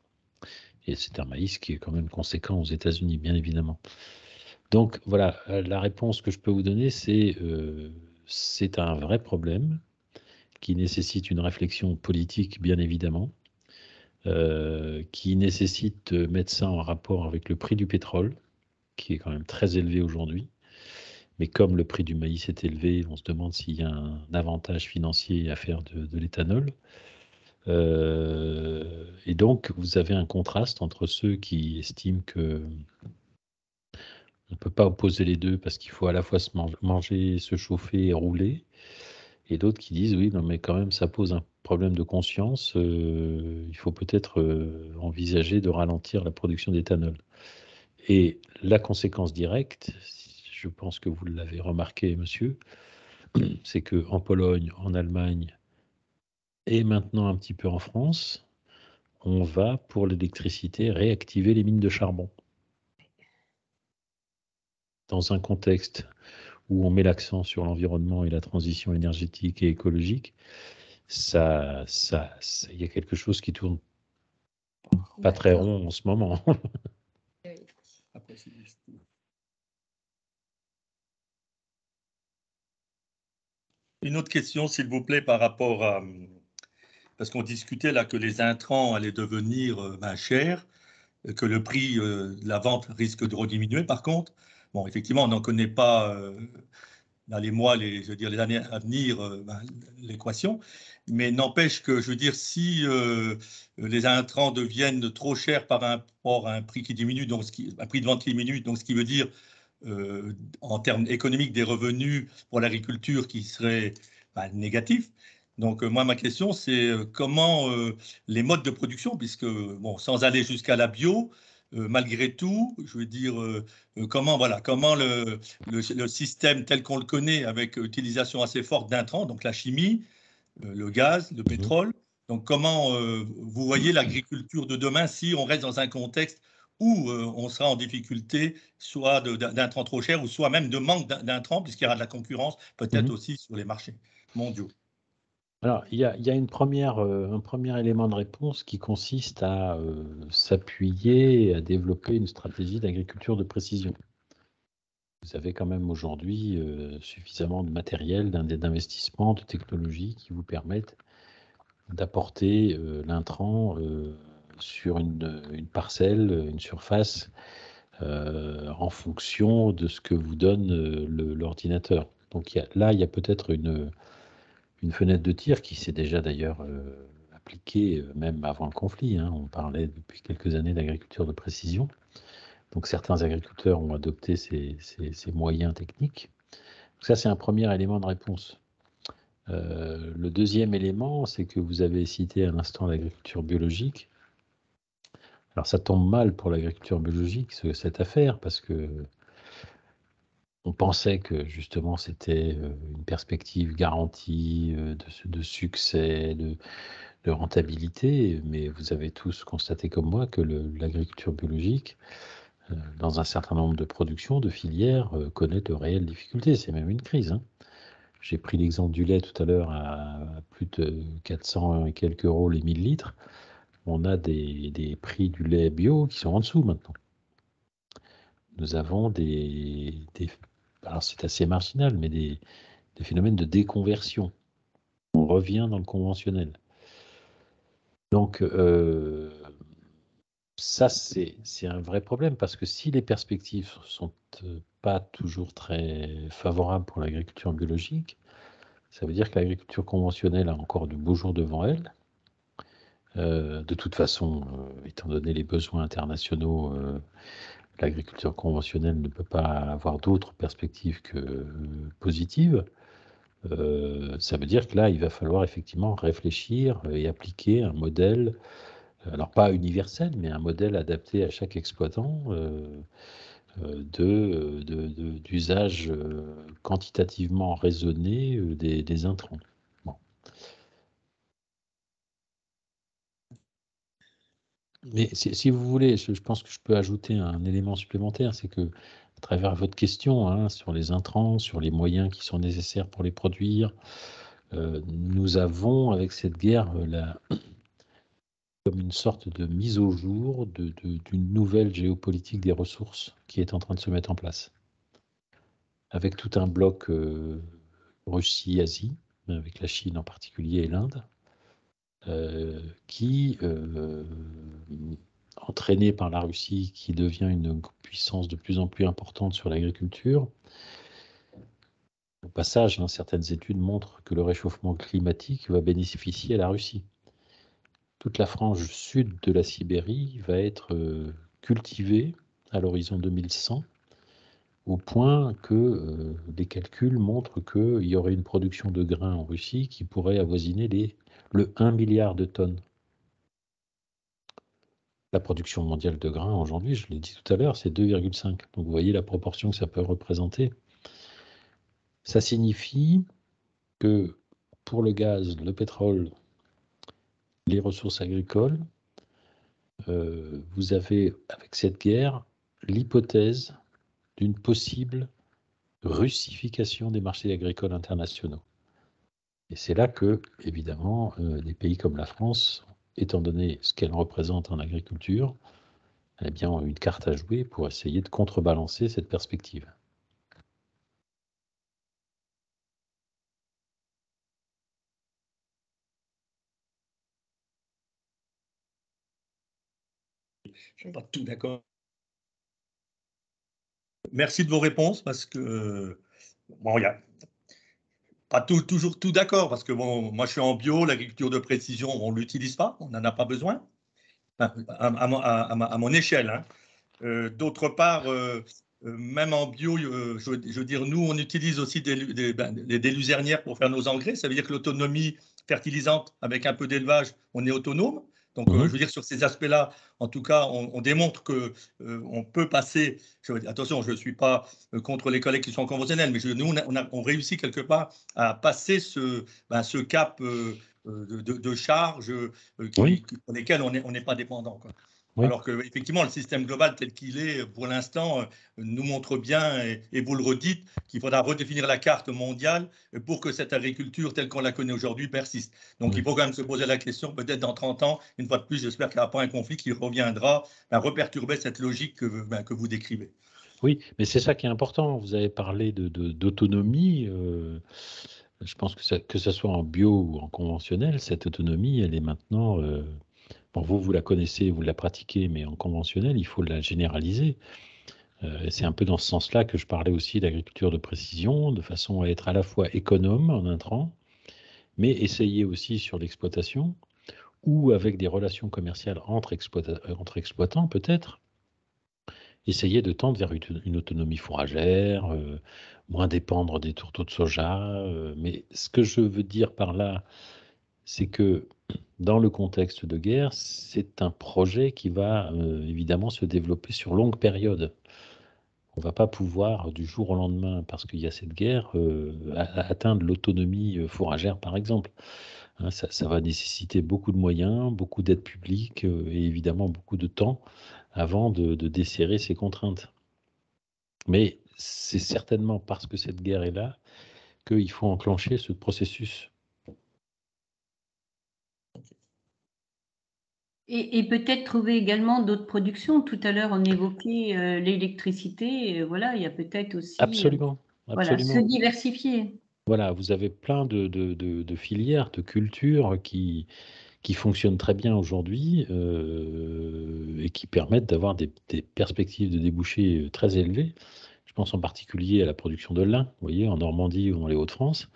Et c'est un maïs qui est quand même conséquent aux États-Unis, bien évidemment. Donc, voilà, la réponse que je peux vous donner, c'est un vrai problème qui nécessite une réflexion politique, bien évidemment, qui nécessite de mettre ça en rapport avec le prix du pétrole, qui est quand même très élevé aujourd'hui. Mais comme le prix du maïs est élevé, on se demande s'il y a un avantage financier à faire de l'éthanol. Et donc, vous avez un contraste entre ceux qui estiment que on ne peut pas opposer les deux parce qu'il faut à la fois se manger, se chauffer et rouler, et d'autres qui disent oui, non, mais quand même, ça pose un problème de conscience. Il faut peut-être envisager de ralentir la production d'éthanol. Et la conséquence directe, je pense que vous l'avez remarqué, monsieur, c'est qu'en Pologne, en Allemagne et maintenant un petit peu en France, on va, pour l'électricité, réactiver les mines de charbon. Dans un contexte où on met l'accent sur l'environnement et la transition énergétique et écologique, il y a quelque chose qui tourne pas très rond en ce moment. une autre question, s'il vous plaît, par rapport à... Parce qu'on discutait là que les intrants allaient devenir chers, que le prix de la vente risque de rediminuer. Par contre, bon, effectivement, on n'en connaît pas dans les mois, je veux dire, les années à venir, l'équation. Mais n'empêche que, je veux dire, si les intrants deviennent trop chers par rapport à un prix qui diminue, donc un prix de vente qui diminue, donc ce qui veut dire en termes économiques des revenus pour l'agriculture qui seraient négatifs. Donc, moi, ma question, c'est comment les modes de production, puisque, bon, sans aller jusqu'à la bio, malgré tout, je veux dire, comment le système tel qu'on le connaît, avec utilisation assez forte d'intrants, donc la chimie, le gaz, le pétrole, donc comment vous voyez l'agriculture de demain si on reste dans un contexte où on sera en difficulté, soit d'intrants trop chers, ou soit même de manque d'intrants, puisqu'il y aura de la concurrence, peut-être aussi sur les marchés mondiaux. Alors, il y a un premier élément de réponse qui consiste à s'appuyer et à développer une stratégie d'agriculture de précision. Vous avez quand même aujourd'hui suffisamment de matériel, d'investissement, de technologies qui vous permettent d'apporter l'intrant sur une parcelle, une surface, en fonction de ce que vous donne l'ordinateur. Donc là, il y a peut-être une fenêtre de tir qui s'est déjà d'ailleurs appliquée même avant le conflit. On parlait depuis quelques années d'agriculture de précision. Donc certains agriculteurs ont adopté ces moyens techniques. Donc ça, c'est un premier élément de réponse. Le deuxième élément, c'est que vous avez cité à l'instant l'agriculture biologique. Alors ça tombe mal pour l'agriculture biologique, cette affaire, parce que on pensait que justement c'était une perspective garantie de succès, de rentabilité, mais vous avez tous constaté comme moi que l'agriculture biologique, dans un certain nombre de productions, de filières, connaît de réelles difficultés. C'est même une crise. J'ai pris l'exemple du lait tout à l'heure à plus de 400 et quelques euros les 1000 litres. On a des prix du lait bio qui sont en dessous maintenant. Nous avons alors c'est assez marginal, mais des phénomènes de déconversion. On revient dans le conventionnel. Donc, ça, c'est un vrai problème, parce que si les perspectives ne sont pas toujours très favorables pour l'agriculture biologique, ça veut dire que l'agriculture conventionnelle a encore de beaux jours devant elle. De toute façon, étant donné les besoins internationaux, l'agriculture conventionnelle ne peut pas avoir d'autres perspectives que positives. Ça veut dire que là, il va falloir effectivement réfléchir et appliquer un modèle, alors pas universel, mais un modèle adapté à chaque exploitant d'usage quantitativement raisonné des intrants. Bon. Mais si vous voulez, je pense que je peux ajouter un élément supplémentaire, c'est que à travers votre question sur les intrants, sur les moyens qui sont nécessaires pour les produire, nous avons avec cette guerre comme une sorte de mise au jour d'une nouvelle géopolitique des ressources qui est en train de se mettre en place. Avec tout un bloc Russie-Asie, avec la Chine en particulier et l'Inde, qui, entraîné par la Russie, qui devient une puissance de plus en plus importante sur l'agriculture. Au passage, certaines études montrent que le réchauffement climatique va bénéficier à la Russie. Toute la frange sud de la Sibérie va être cultivée à l'horizon 2100, au point que les calculs montrent qu'il y aurait une production de grains en Russie qui pourrait avoisiner le 1 milliard de tonnes. La production mondiale de grains aujourd'hui, je l'ai dit tout à l'heure, c'est 2,5. Donc vous voyez la proportion que ça peut représenter. Ça signifie que pour le gaz, le pétrole, les ressources agricoles, vous avez avec cette guerre l'hypothèse d'une possible russification des marchés agricoles internationaux. Et c'est là que, évidemment, des pays comme la France, étant donné ce qu'elle représente en agriculture, eh bien, ont une carte à jouer pour essayer de contrebalancer cette perspective. je suis pas tout d'accord. Merci de vos réponses parce que bon, il y a pas toujours tout d'accord parce que bon, moi je suis en bio, l'agriculture de précision, on l'utilise pas, on n'en a pas besoin, enfin, à mon échelle, hein. D'autre part, même en bio, je veux dire, nous, on utilise aussi des luzernières pour faire nos engrais. Ça veut dire que l'autonomie fertilisante, avec un peu d'élevage, on est autonome. Donc, je veux dire, sur ces aspects-là, en tout cas, on démontre que on peut passer. Attention, je ne suis pas contre les collègues qui sont conventionnels, mais nous, on réussit quelque part à passer ce cap de charge pour lesquels on n'est pas dépendant, quoi. Oui. Alors qu'effectivement, le système global tel qu'il est pour l'instant nous montre bien, et vous le redites, qu'il faudra redéfinir la carte mondiale pour que cette agriculture telle qu'on la connaît aujourd'hui persiste. Donc il faut quand même se poser la question, peut-être dans 30 ans, une fois de plus, j'espère qu'il n'y aura pas un conflit qui reviendra à reperturber cette logique que vous décrivez. Oui, mais c'est ça qui est important. Vous avez parlé d'autonomie. Je pense que ça soit en bio ou en conventionnel, cette autonomie, elle est maintenant... Bon, vous la connaissez, vous la pratiquez, mais en conventionnel, il faut la généraliser. C'est un peu dans ce sens-là que je parlais aussi d'agriculture de précision, de façon à être à la fois économe en intrants, mais essayer aussi sur l'exploitation, ou avec des relations commerciales entre exploitants peut-être, essayer de tendre vers une autonomie fourragère, moins dépendre des tourteaux de soja. Mais ce que je veux dire par là, c'est que dans le contexte de guerre, c'est un projet qui va évidemment se développer sur longue période. On ne va pas pouvoir du jour au lendemain, parce qu'il y a cette guerre, atteindre l'autonomie fourragère, par exemple. Hein, ça va nécessiter beaucoup de moyens, beaucoup d'aide publique et évidemment beaucoup de temps avant de desserrer ces contraintes. Mais c'est certainement parce que cette guerre est là qu'il faut enclencher ce processus. Et peut-être trouver également d'autres productions. Tout à l'heure, on évoquait l'électricité. Voilà, il y a peut-être aussi Absolument, voilà, se diversifier. Voilà, vous avez plein de filières, de cultures qui fonctionnent très bien aujourd'hui et qui permettent d'avoir des perspectives de débouchés très élevées. Je pense en particulier à la production de lin, vous voyez, en Normandie ou dans les Hauts-de-France.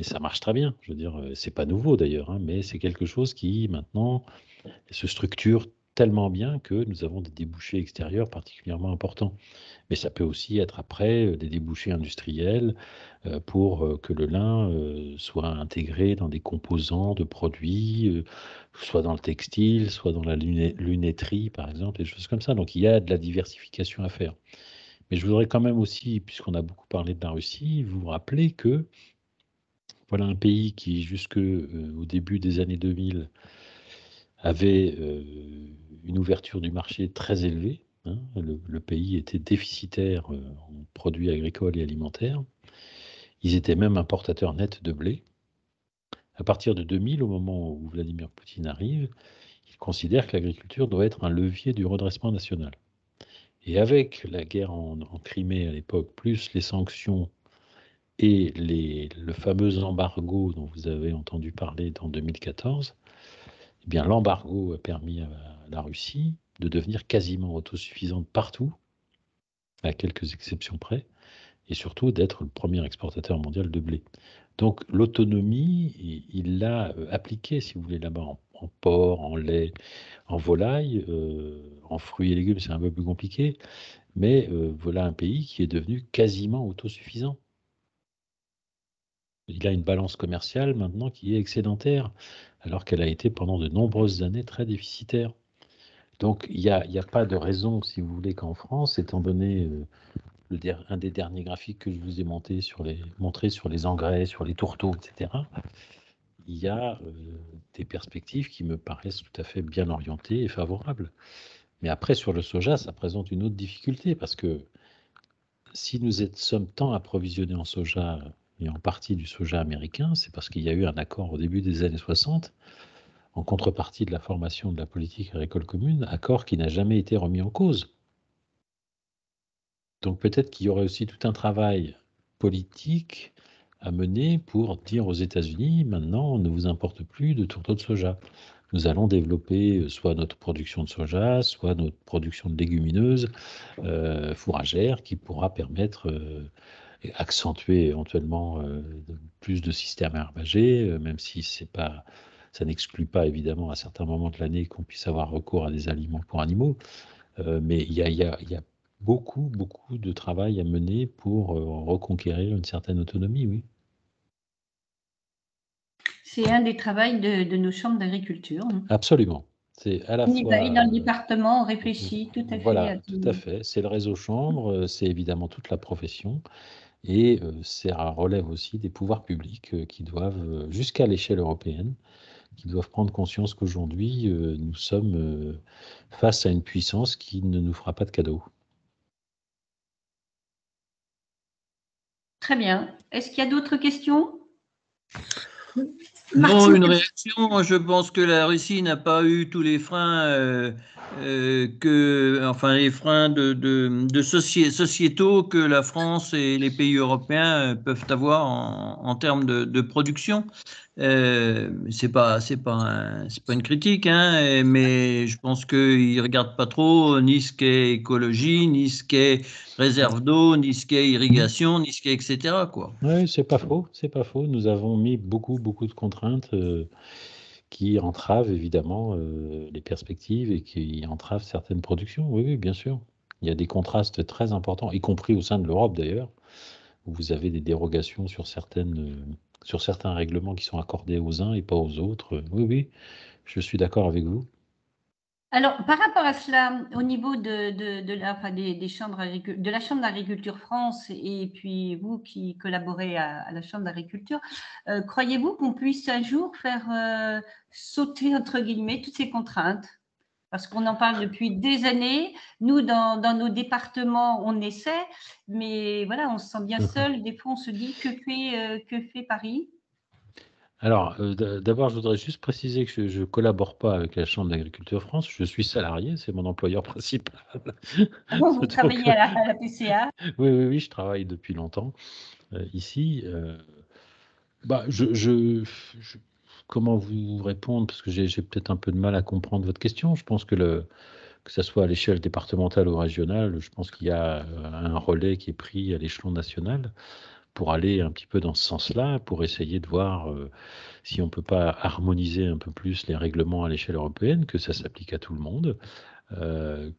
Et ça marche très bien. Je veux dire, c'est pas nouveau d'ailleurs, hein, mais c'est quelque chose qui maintenant se structure tellement bien que nous avons des débouchés extérieurs particulièrement importants. Mais ça peut aussi être après des débouchés industriels pour que le lin soit intégré dans des composants de produits, soit dans le textile, soit dans la lunetterie, par exemple, des choses comme ça. Donc il y a de la diversification à faire. Mais je voudrais quand même aussi, puisqu'on a beaucoup parlé de la Russie, vous rappeler que voilà un pays qui, jusqu'au début des années 2000, avait une ouverture du marché très élevée. Hein. Le pays était déficitaire en produits agricoles et alimentaires. Ils étaient même importateurs nets de blé. À partir de 2000, au moment où Vladimir Poutine arrive, il considère que l'agriculture doit être un levier du redressement national. Et avec la guerre en Crimée à l'époque, plus les sanctions et le fameux embargo dont vous avez entendu parler en 2014, eh bien l'embargo a permis à la Russie de devenir quasiment autosuffisante partout, à quelques exceptions près, et surtout d'être le premier exportateur mondial de blé. Donc l'autonomie, il l'a appliquée, si vous voulez, là-bas, en porc, en lait, en volaille, en fruits et légumes, c'est un peu plus compliqué, mais voilà un pays qui est devenu quasiment autosuffisant. Il a une balance commerciale maintenant qui est excédentaire, alors qu'elle a été pendant de nombreuses années très déficitaire. Donc il n'y a pas de raison, si vous voulez, qu'en France, étant donné un des derniers graphiques que je vous ai montré sur les engrais, sur les tourteaux, etc., il y a des perspectives qui me paraissent tout à fait bien orientées et favorables. Mais après, sur le soja, ça présente une autre difficulté, parce que si nous sommes tant approvisionnés en soja, et en partie du soja américain, c'est parce qu'il y a eu un accord au début des années 60, en contrepartie de la formation de la politique agricole commune, accord qui n'a jamais été remis en cause. Donc peut-être qu'il y aurait aussi tout un travail politique à mener pour dire aux États-Unis, maintenant, on ne vous importe plus de tourteaux de soja. nous allons développer soit notre production de soja, soit notre production de légumineuses fourragères qui pourra permettre, accentuer éventuellement plus de systèmes herbagés, même si ça n'exclut pas évidemment à certains moments de l'année qu'on puisse avoir recours à des aliments pour animaux. Mais il y a beaucoup de travail à mener pour reconquérir une certaine autonomie, oui. C'est un des travaux de nos chambres d'agriculture. Absolument. C'est à la On y fois. va, dans le département, on réfléchit tout à fait. Voilà, tout à fait. C'est le réseau chambre, c'est évidemment toute la profession, et ça relève aussi des pouvoirs publics qui doivent, jusqu'à l'échelle européenne, qui doivent prendre conscience qu'aujourd'hui, nous sommes face à une puissance qui ne nous fera pas de cadeau. Très bien. Est-ce qu'il y a d'autres questions? Non, une réaction. Je pense que la Russie n'a pas eu tous les freins, les freins sociétaux que la France et les pays européens peuvent avoir en termes de production. C'est pas une critique, hein, mais je pense qu'ils regardent pas trop ni ce qu'est écologie, ni ce qu'est réserve d'eau, ni ce qu'est irrigation, ni ce qu'est etc. quoi. Oui, c'est pas faux, c'est pas faux. Nous avons mis beaucoup de contraintes qui entravent évidemment les perspectives et qui entravent certaines productions. Oui, bien sûr. Il y a des contrastes très importants, y compris au sein de l'Europe d'ailleurs, où vous avez des dérogations sur certains règlements qui sont accordés aux uns et pas aux autres. Oui, je suis d'accord avec vous. Alors, par rapport à cela, au niveau de la Chambre d'agriculture France et puis vous qui collaborez à la Chambre d'agriculture, croyez-vous qu'on puisse un jour faire sauter, entre guillemets, toutes ces contraintes? Parce qu'on en parle depuis des années. Nous, dans nos départements, on essaie, mais voilà, on se sent bien seul. Des fois, on se dit que fait Paris? Alors, d'abord, je voudrais juste préciser que je ne collabore pas avec la Chambre d'agriculture France. Je suis salarié, c'est mon employeur principal. Vous travaillez à la PCA? Oui, je travaille depuis longtemps ici. Comment vous répondre? Parce que j'ai peut-être un peu de mal à comprendre votre question. Je pense que ce soit à l'échelle départementale ou régionale, je pense qu'il y a un relais qui est pris à l'échelon national pour aller un petit peu dans ce sens-là, pour essayer de voir si on ne peut pas harmoniser un peu plus les règlements à l'échelle européenne, que ça s'applique à tout le monde,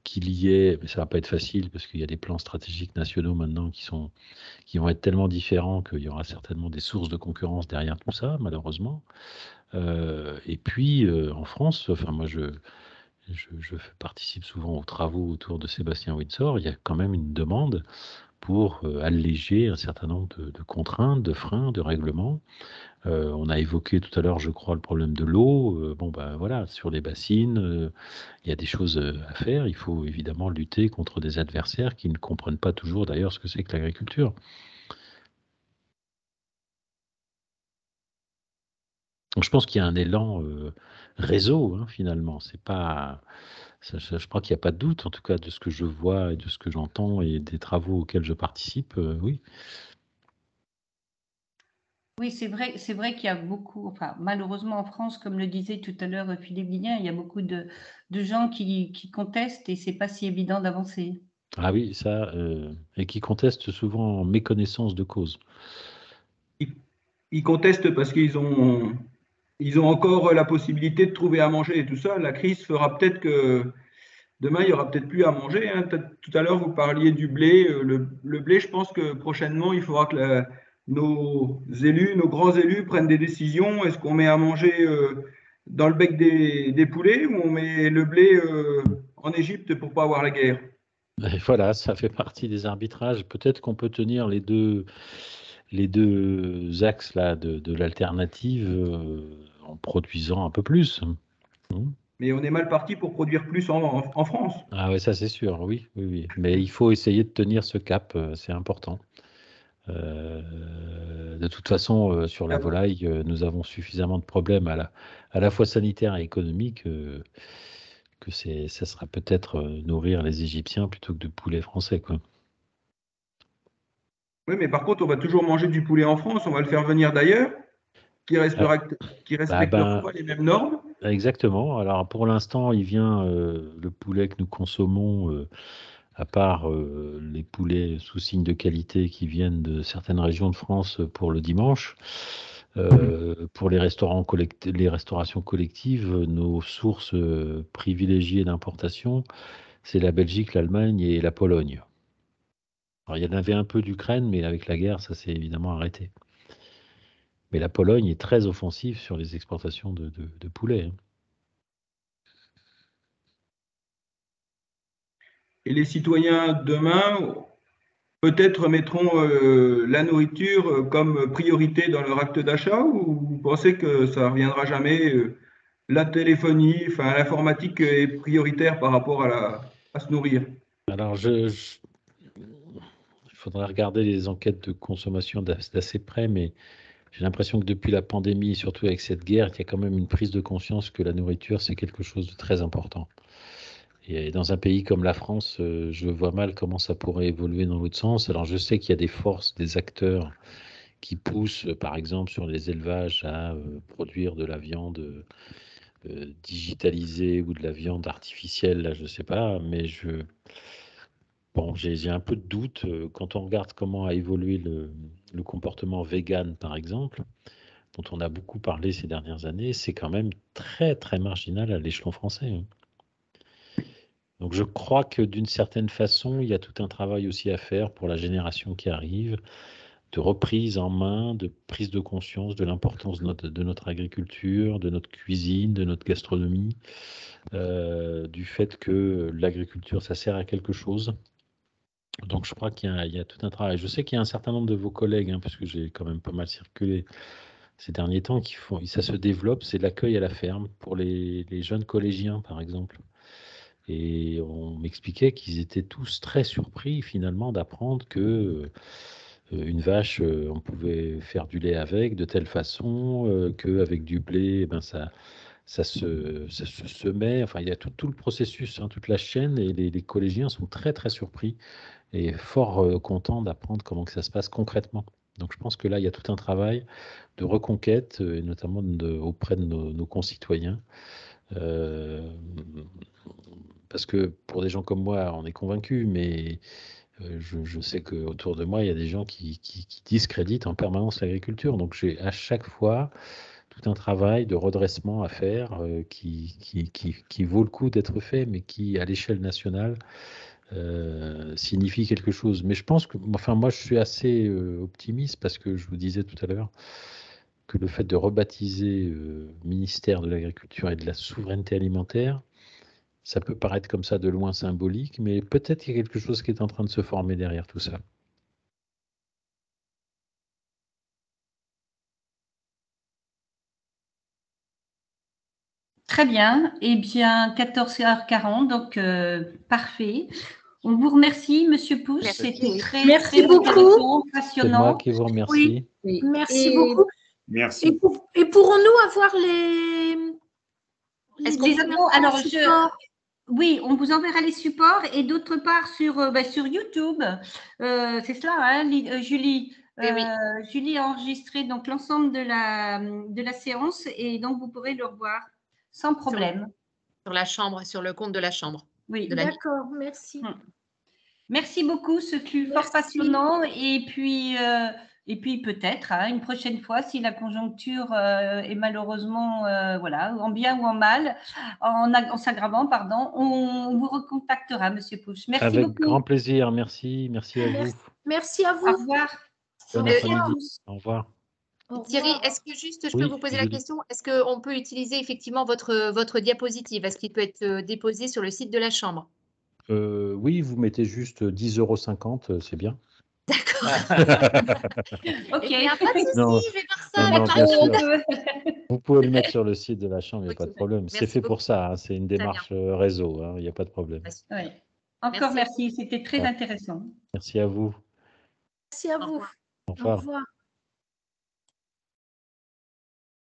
qu'il y ait, mais ça ne va pas être facile parce qu'il y a des plans stratégiques nationaux maintenant qui vont être tellement différents qu'il y aura certainement des sources de concurrence derrière tout ça, malheureusement. Et puis, en France, enfin moi je participe souvent aux travaux autour de Sébastien Windsor, il y a quand même une demande pour alléger un certain nombre de contraintes, de freins, de règlements. On a évoqué tout à l'heure, je crois, le problème de l'eau. Voilà, sur les bassines, il y a des choses à faire. Il faut évidemment lutter contre des adversaires qui ne comprennent pas toujours d'ailleurs ce que c'est que l'agriculture. Donc, je pense qu'il y a un élan réseau, finalement. C'est pas, je crois qu'il n'y a pas de doute, en tout cas, de ce que je vois et de ce que j'entends et des travaux auxquels je participe, oui. Oui, c'est vrai qu'il y a beaucoup, enfin, malheureusement en France, comme le disait tout à l'heure Philippe Guillen, il y a beaucoup de gens qui contestent et c'est pas si évident d'avancer. Ah oui, ça, et qui contestent souvent en méconnaissance de cause. Ils contestent parce qu'ils ont encore la possibilité de trouver à manger et tout ça. La crise fera peut-être que demain, il n'y aura peut-être plus à manger. Tout à l'heure, vous parliez du blé. Le blé, je pense que prochainement, il faudra que nos élus, nos grands élus prennent des décisions. Est-ce qu'on met à manger dans le bec des poulets ou on met le blé en Égypte pour pas avoir la guerre? Et voilà, ça fait partie des arbitrages. Peut-être qu'on peut tenir les deux axes là, de l'alternative en produisant un peu plus. Mais on est mal parti pour produire plus en France. Ah oui, ça c'est sûr, oui. Mais il faut essayer de tenir ce cap, c'est important. De toute façon, sur la volaille, nous avons suffisamment de problèmes à la fois sanitaires et économiques que ça sera peut-être nourrir les Égyptiens plutôt que de poulet français, quoi. Oui, mais par contre, on va toujours manger du poulet en France, on va le faire venir d'ailleurs, qui respectera pas les mêmes normes. Exactement. Alors pour l'instant, il vient le poulet que nous consommons, à part les poulets sous signe de qualité qui viennent de certaines régions de France pour le dimanche. Pour les restaurations collectives, nos sources privilégiées d'importation, c'est la Belgique, l'Allemagne et la Pologne. Alors, il y en avait un peu d'Ukraine, mais avec la guerre, ça s'est évidemment arrêté. Mais la Pologne est très offensive sur les exportations de poulet. Et les citoyens demain, peut-être mettront la nourriture comme priorité dans leur acte d'achat, ou vous pensez que ça ne reviendra jamais la téléphonie, enfin l'informatique est prioritaire par rapport à se nourrir? Alors, il faudrait regarder les enquêtes de consommation d'assez près, mais j'ai l'impression que depuis la pandémie, surtout avec cette guerre, il y a quand même une prise de conscience que la nourriture, c'est quelque chose de très important. Et dans un pays comme la France, je vois mal comment ça pourrait évoluer dans l'autre sens. Alors, je sais qu'il y a des forces, des acteurs qui poussent, par exemple, sur les élevages à produire de la viande digitalisée ou de la viande artificielle, là, je ne sais pas, mais bon, j'ai un peu de doute quand on regarde comment a évolué le comportement vegan, par exemple, dont on a beaucoup parlé ces dernières années, c'est quand même très, très marginal à l'échelon français, hein. Donc je crois que d'une certaine façon, il y a tout un travail aussi à faire pour la génération qui arrive, de reprise en main, de prise de conscience de l'importance de notre agriculture, de notre cuisine, de notre gastronomie, du fait que l'agriculture, ça sert à quelque chose. Donc je crois qu'il y a tout un travail. Je sais qu'il y a un certain nombre de vos collègues, hein, parce que j'ai quand même pas mal circulé ces derniers temps, ça se développe, c'est l'accueil à la ferme pour les jeunes collégiens, par exemple. Et on m'expliquait qu'ils étaient tous très surpris finalement d'apprendre que une vache, on pouvait faire du lait avec de telle façon, qu'avec du blé, eh ben ça se semait. Enfin, il y a tout le processus, hein, toute la chaîne, et les collégiens sont très très surpris et fort contents d'apprendre comment que ça se passe concrètement. Donc je pense que là, il y a tout un travail de reconquête, et notamment auprès de nos concitoyens. Parce que pour des gens comme moi, on est convaincus, mais je sais qu'autour de moi, il y a des gens qui discréditent en permanence l'agriculture. Donc j'ai à chaque fois tout un travail de redressement à faire qui vaut le coup d'être fait, mais qui, à l'échelle nationale, signifie quelque chose. Mais je pense que, enfin, moi, je suis assez optimiste parce que je vous disais tout à l'heure que le fait de rebaptiser ministère de l'Agriculture et de la Souveraineté Alimentaire, ça peut paraître comme ça de loin symbolique, mais peut-être qu'il y a quelque chose qui est en train de se former derrière tout ça. Très bien. Eh bien, 14h40, donc parfait. On vous remercie, Monsieur Pousse. C'était très, merci très beaucoup. intéressant, C'est passionnant. moi qui vous remercie. Oui. Merci beaucoup. Merci. Et pourrons-nous avoir les infos? Alors, oui, on vous enverra les supports, et d'autre part sur YouTube, c'est cela, hein, Julie. Oui. Julie a enregistré donc l'ensemble de la séance, et donc vous pourrez le revoir sans problème. Sur la chambre, sur le compte de la chambre. Oui. D'accord, merci. Merci beaucoup, ce fut fort passionnant, et puis peut-être une prochaine fois, si la conjoncture est malheureusement en bien ou en mal, en s'aggravant, pardon, on vous recontactera, Monsieur Pouche. Merci Avec beaucoup. grand plaisir, merci à vous. Merci à vous. Au revoir. Bon après-midi. Au revoir. Thierry, est-ce que juste je peux vous poser la question, est-ce qu'on peut utiliser effectivement votre diapositive? Est-ce qu'il peut être déposé sur le site de la Chambre? Oui, vous mettez juste 10,50 €, c'est bien. D'accord. Ok. Il n'y a pas de souci, Non, je vais faire ça non, avec bien sûr. Claude. Vous pouvez le mettre sur le site de la Chambre, il n'y a Ok. pas de problème. C'est Merci fait beaucoup. pour ça, hein, c'est une démarche réseau, hein, il n'y a pas de problème. Oui. Encore merci, c'était très intéressant. Merci à vous. Merci à vous. Au revoir. Au revoir.